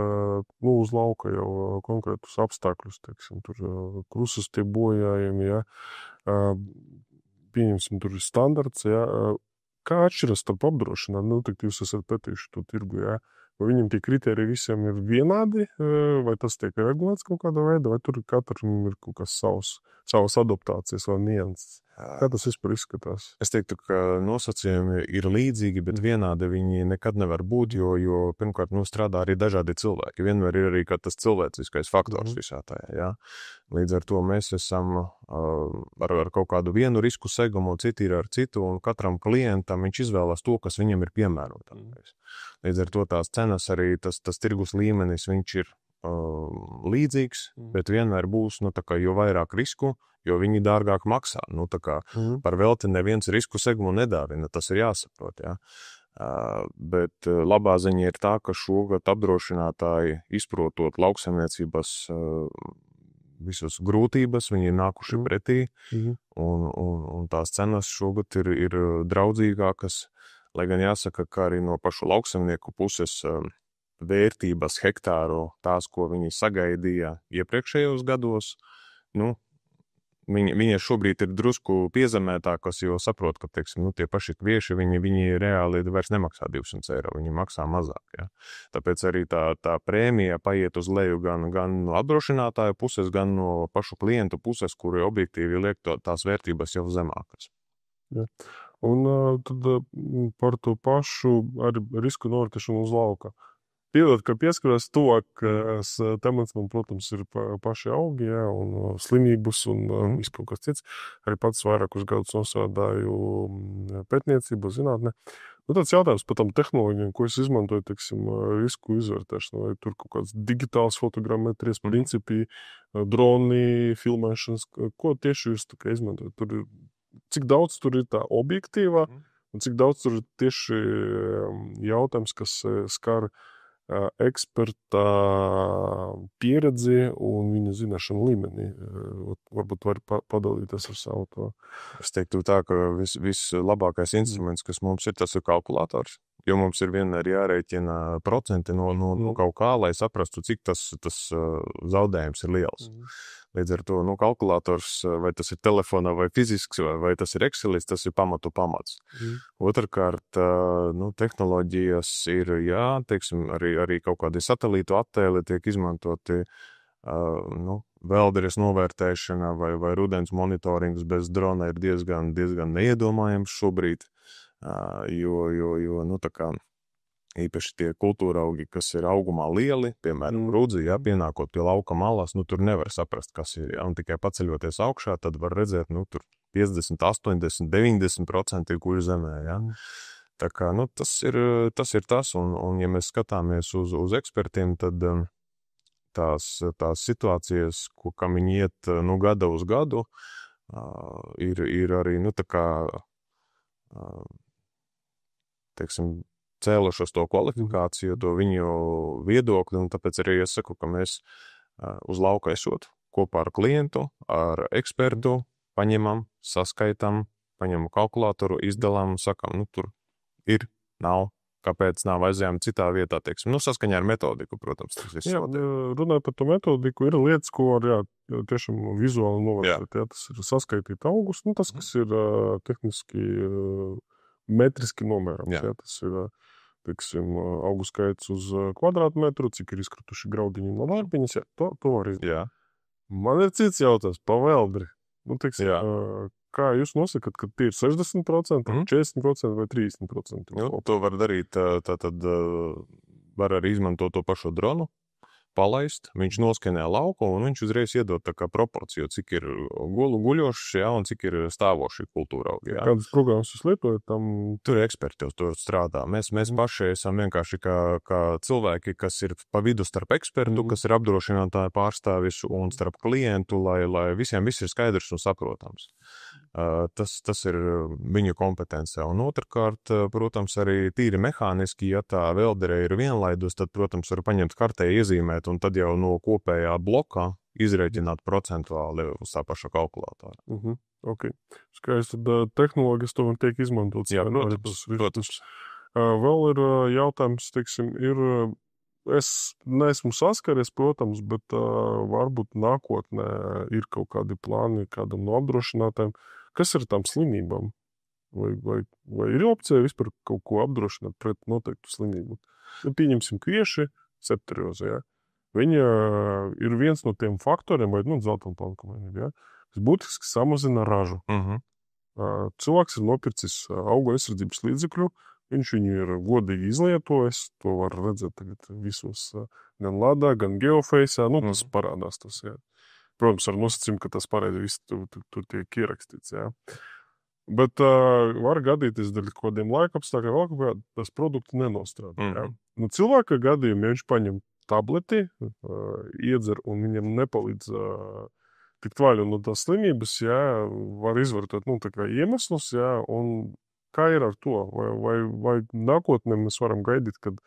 uz lauka jau konkrētus apstākļus, teiksim, tur krusas tie bojājumi, ja, pieņemsim, tur ir standarts, ja, kā atšķiras starp apdrošinājumu, tad jūs esat pētījuši to tirgu, ja, vai viņam tie kriteriji visiem ir vienādi, vai tas tiek regulēts kaut kādā veidā, vai tur katram ir kaut kas savas adaptācijas vai nianses. Kā tas vispār izskatās? Es teiktu, ka nosacījumi ir līdzīgi, bet vienādi viņi nekad nevar būt, jo pirmkārt, strādā arī dažādi cilvēki. Vienmēr ir arī tas cilvēciskais faktors visā tajā, jā. Līdz ar to mēs esam ar kaut kādu vienu risku segumu, citi ir ar citu, un katram klientam viņš izvēlas to, kas viņam ir piemērotākais. Līdz ar to tās cenas arī, tas tirgus līmenis, viņš ir līdzīgs, bet vienmēr būs, jo vairāk risku, jo viņi dārgāk maksā. Par velti neviens risku segumu nedāvina, tas ir jāsaprot, jā. Bet labā ziņa ir tā, ka šogad apdrošinātāji, izprotot lauksaimniecības visas grūtības, viņi ir nākuši pretī, un tās cenas šogad ir draudzīgākas, lai gan jāsaka, ka arī no pašu lauksaimnieku puses vērtības hektāru, tās, ko viņi sagaidīja iepriekšējos gados, Viņi šobrīd ir drusku piezemētākas, jo saprot, ka, teiksim, tie paši kvieši, viņi reāli vairs nemaksā 200 eiro, viņi maksā mazāk, ja. Tāpēc arī tā prēmija paiet uz leju gan no apdrošinātāju puses, gan no pašu klientu puses, kuri objektīvi liek tās vērtības jau zemākas. Ja. Un tad par to pašu ar risku novērtēšanu uz lauka. Piedod, ka pieskarās tuvāk temats man, protams, ir paši augi, ja, un slimības un viskaut kas cits. Arī pats vairākus gadus nostrādāju pētniecību, zinātnē. Tāds jautājums par tām tehnoloģijām, ko es izmantoju, teiksim, risku izvērtēšanu, vai tur kaut kāds digitāls fotogrammetrijas principi, droni, filmēšanas, ko tieši jūs tā kā izmantojat? Cik daudz tur ir tā objektīvā, un cik daudz tur ir tieši jautājums, kas skar eksperta pieredzi un viņa zināšanu līmenī. Varbūt var padalīties ar savu to. Es teiktu tā, ka vislabākais instruments, kas mums ir, tas ir kalkulators, jo mums ir vienmēr jārēķina procenti no kaut kā, lai saprastu, cik tas zaudējums ir liels. Līdz ar to, kalkulators, vai tas ir telefonā, vai fizisks, vai tas ir Excelis, tas ir pamats. Otrkārt, tehnoloģijas ir, jā, teiksim, arī kaut kādi satelītu attēli tiek izmantoti, vēlderes novērtēšana vai rudens monitorings bez drona ir diezgan neiedomājams šobrīd, jo tā kā īpaši tie kultūra augi, kas ir augumā lieli, piemēram, rudzi, ja, pienākot pie lauka malās, tur nevar saprast, kas ir, ja, un tikai paceļoties augšā, tad var redzēt, tur 50, 80, 90% ir guļ zemē, ja. Tā kā, tas ir tas, un ja mēs skatāmies uz ekspertiem, tad tās situācijas, kam viņi iet, gada uz gadu, ir arī, tā kā, teiksim, cēlušos to kvalifikāciju, to viņu viedokli, un tāpēc arī es saku, ka mēs uz lauka esot kopā ar klientu, ar ekspertu, paņemam, saskaitam, paņemam kalkulātoru, izdalām, sakam, tur ir, nav, kāpēc nav, aizējām citā vietā, teiksim, saskaņā ar metodiku, protams, tas viss. Jā, runājot par to metodiku, ir lietas, ko var, tiešām vizuāli novērtēt, jā, tas ir saskaitīt augus, tas, kas ir tehniski metriski nomērams, jā, tas ir, teiksim, augu skaits uz kvadrātmetru, cik ir izkrituši graudiņi no vārpiņas, jā, to var izdarīt. Jā. Man ir cits jautājums, pa veldri. Teiksim, kā jūs nosakat, ka tie ir 60%, 40% vai 30%? To var darīt, tātad var arī izmantot to pašu dronu, palaist, viņš noskenē lauku un viņš uzreiz iedod tā kā proporciju, cik ir guļošs, jā, un cik ir stāvoši kultūra augi, jā. Kādas programmas jūs lietojat tam? Tur eksperti uz to strādā. Mēs paši esam vienkārši kā cilvēki, kas ir pa vidu starp ekspertu, kas ir apdrošinātāju pārstāvis un starp klientu, lai visiem viss ir skaidrs un saprotams. Tas ir viņu kompetencē. Un otrkārt, protams, arī tīri mehāniski, ja tā vēldere ir vienlaidus, tad, protams, var paņemt kartē, iezīmēt un tad jau no kopējā blokā izrēķināt procentuāli uz tā paša kalkulātora. Okay. Skaisti, tad tehnoloģijas to tiek izmantotas. Jā, protams. Vēl ir jautājums, teiksim, es neesmu saskaries, protams, bet varbūt nākotnē ir kaut kādi plāni kādam no apdrošinātājiem. Kas ir tām slimībām? Vai ir opcija vispār kaut ko apdrošināt pret noteiktu slimību? Pieņemsim kvieši, septerioze, ja? Viņa ir viens no tiem faktoriem, vai dzeltenplānkumainība, ja? Kas būtiski samazina ražu. Cilvēks ir nopircis augu aizsardzības līdzekļu, viņš viņu ir godīgi izlietojis, to var redzēt tagad visos, gan Ladā, gan Geoface'ā, tas parādās tas, jā. Protams, ar nosacījumu, ka tas pareizi viss tur tiek ierakstīts, jā. Bet var gadīties daļa kodiem laika apstākļiem, vēl kaut kā tas produkts nenostrādā, jā. Cilvēka gadījumā, ja viņš paņem tableti, iedzer un viņam nepalīdz tikt vaļā no tās slimības, jā, var izvērtēt, tā kā iemeslus, jā, un kā ir ar to? Vai nākotnē mēs varam gaidīt, kad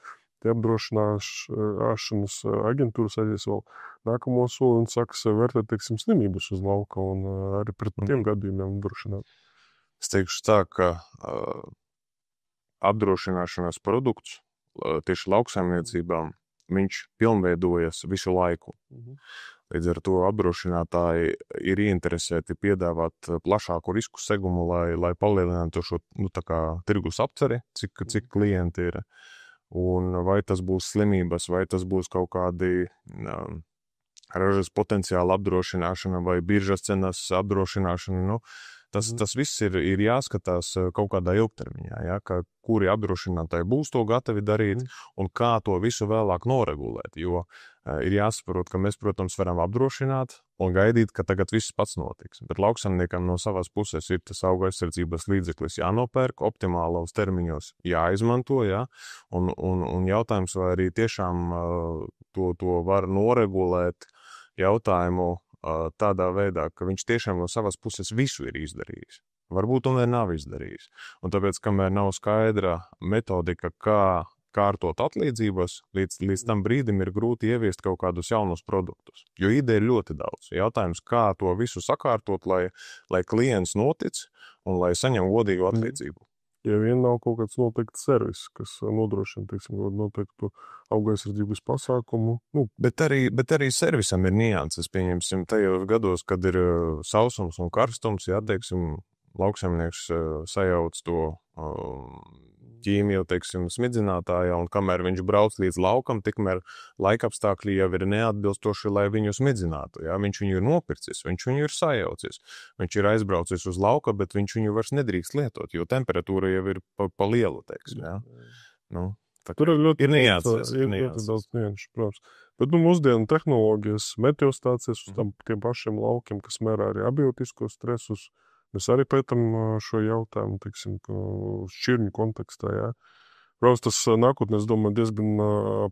tie apdrošināšanas aģentūras aizies vēl nākamo soli un sāks vērtēt, teiksim, slimības uz lauka un arī pret tiem gadījumiem apdrošināt? Es teikšu tā, ka apdrošināšanas produkts tieši lauksaimniecībām viņš pilnveidojas visu laiku. Līdz ar to apdrošinātāji ir ieinteresēti piedāvāt plašāku risku segumu, lai palielinātu šo tirgus apceri, cik klienti ir. Un vai tas būs slimības, vai tas būs kaut kādi ražas potenciāla apdrošināšana vai biržas cenas apdrošināšana, tas viss ir jāskatās kaut kādā ilgtermiņā, ja, kuri apdrošinātāji būs to gatavi darīt un kā to visu vēlāk noregulēt, jo ir jāsaprot, ka mēs, protams, varam apdrošināt un gaidīt, ka tagad viss pats notiks. Bet lauksaimniekam no savas puses ir tas auga aizsardzības līdzeklis jānopērk, optimālos termiņos jāizmanto, ja, un jautājums, vai arī tiešām to var noregulēt jautājumu tādā veidā, ka viņš tiešām no savas puses visu ir izdarījis. Varbūt tomēr nav izdarījis. Un tāpēc, kamēr nav skaidra metodika, kā kārtot atlīdzības, līdz tam brīdim ir grūti ieviest kaut kādus jaunus produktus. Jo ideja ir ļoti daudz. Jautājums, kā to visu sakārtot, lai klients notic un lai saņem godīgu atlīdzību. Ja vien nav kaut kāds noteikts servis, kas nodrošina, teiksim, noteiktu auga aizsardzības pasākumu. Bet arī servisam ir nianses, pieņemsim, tajos gados, kad ir sausums un karstums, ja, teiksim, lauksaimnieks sajauc to ķīmiju, teiksim, smidzinātājā, un kamēr viņš brauc līdz laukam, tikmēr laikapstākļi jau ir neatbilstoši, lai viņu smidzinātu. Ja? Viņš viņu ir nopircis, viņš viņu ir sajaucis. Viņš ir aizbraucis uz lauka, bet viņš viņu vairs nedrīkst lietot, jo temperatūra jau ir pa lielu, teiksim. Ja? Tur ir ļoti nianses. Daudz nianšu, protams. Bet mūsdienu tehnoloģijas, meteostācijas uz tiem pašiem laukiem, kas mērā arī abiotiskos stresus, mēs arī pētam šo jautājumu, teiksim, šķirņu kontekstā, jā. Protams, tas nākotnē, es domāju, diezgan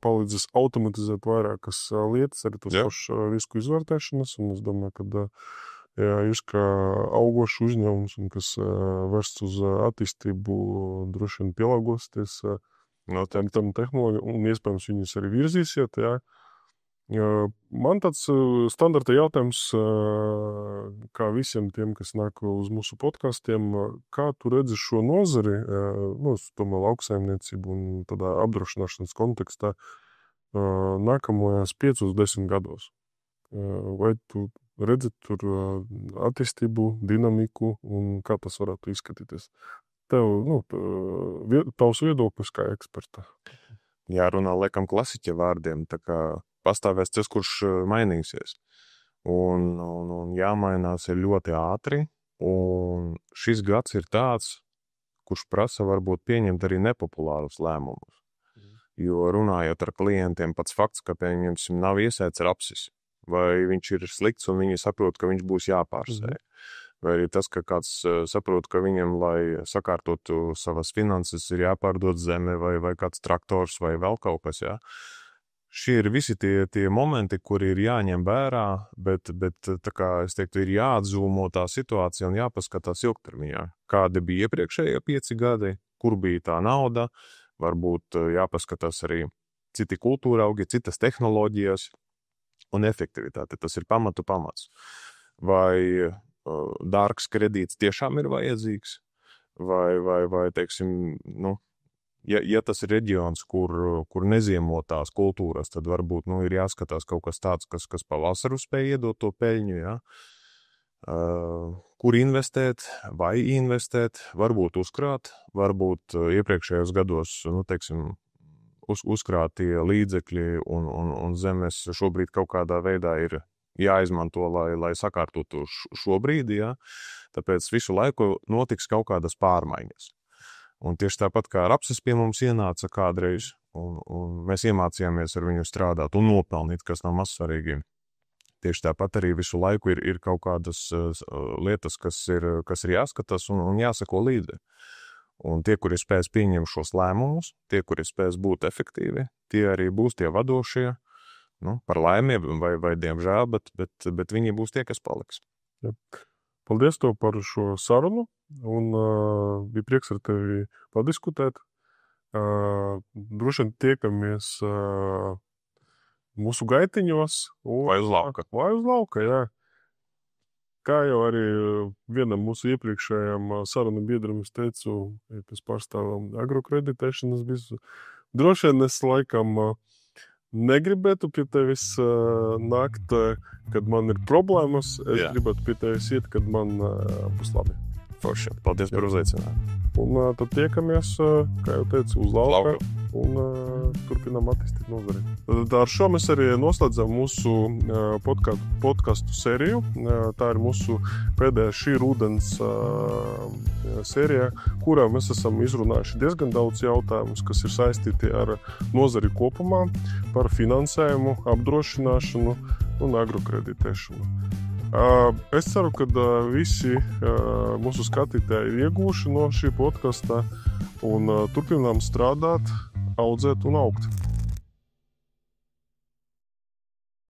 palīdzēs automatizēt vairākas lietas, arī tos pašu risku izvērtēšanas, un es domāju, ka jūs kā augošs uzņēmums, un kas vērsts uz attīstību, droši vien pielāgosties tam tehnoloģiju, un iespējams viņus arī virzīsiet, jā. Man tāds standarta jautājums, kā visiem tiem, kas nāk uz mūsu podkastiem, kā tu redzi šo nozari, tomēr lauksaimniecību un tādā apdrošināšanas kontekstā nākamajās 5-10 gados? Vai tu redzi tur attīstību, dinamiku un kā tas varētu izskatīties? Tavs viedoklis kā eksperta. Jārunā laikam klasiķa vārdiem, tā kā pastāvēs tas, kurš mainīsies. Un jāmainās ir ļoti ātri, un šis gads ir tāds, kurš prasa varbūt pieņemt arī nepopulārus lēmumus. Jo runājot ar klientiem, pats fakts, ka pieņemsim nav iesēts rapsis, vai viņš ir slikts un viņi saprot, ka viņš būs jāpārsēj. Vai arī tas, ka kāds saprot, ka viņam, lai sakārtotu savas finanses, ir jāpārdod zeme vai kāds traktors vai vēl kaut kas, jā. šie ir visi tie momenti, kuri ir jāņem vērā, bet tā kā es teiktu, ir jāatzūmo tā situācija un jāpaskatās ilgtermiņā. Kādi bija iepriekšējie 5 gadi, kur bija tā nauda, varbūt jāpaskatās arī citi kultūra augi, citas tehnoloģijas un efektivitāte. Tas ir pamats. Vai dārgs kredīts tiešām ir vajadzīgs? Vai teiksim, ja tas ir reģions, kur neziemo tās kultūras, tad varbūt ir jāskatās kaut kas tāds, kas pavasaru spēj iedot to peļņu, ja? Kur investēt, vai investēt, varbūt uzkrāt, varbūt iepriekšējos gados, teiksim, uzkrātie līdzekļi un zemes šobrīd kaut kādā veidā ir jāizmanto, lai sakārtotu šobrīd, ja? Tāpēc visu laiku notiks kaut kādas pārmaiņas. Un tieši tāpat kā rapsis pie mums ienāca kādreiz, un mēs iemācījāmies ar viņu strādāt un nopelnīt, kas nav maz svarīgi. Tieši tāpat arī visu laiku ir kaut kādas lietas, kas ir jāskatās un jāsako līdzi. Un tie, kuri spēs pieņemt šos lēmumus, tie, kuri spēs būt efektīvi, tie arī būs tie vadošie, par laimi vai diemžēl, bet viņi būs tie, kas paliks. Ja. Paldies tev par šo sarunu, un bija prieks ar tevi padiskutēt. Droši vien tiekamies mūsu gaitiņos. Vai uz lauka. Vai uz lauka, jā. Kā jau arī vienam mūsu iepriekšējām sarunu biedram es teicu, ja pēc pārstāvam agrokreditēšanas biznesu, droši vien es laikam negribētu pie tevis nākt, kad man ir problēmas. Es gribētu pie tevis iet, kad man būs labi. Forši. Paldies par uzaicinājumu. Un tad tiekamies, kā jau teicu, uz lauka. Un turpinām attīstīt nozari. Tad ar šo mēs arī noslēdzam mūsu podcastu sēriju. Tā ir mūsu pēdējā šī rudens sērijā, kurā mēs esam izrunājuši diezgan daudz jautājumus, kas ir saistīti ar nozari kopumā, par finansējumu, apdrošināšanu un agrokreditēšanu. Es ceru, ka visi mūsu skatītāji ir iegūši no šī podkasta un turpinām strādāt, audzēt un augt.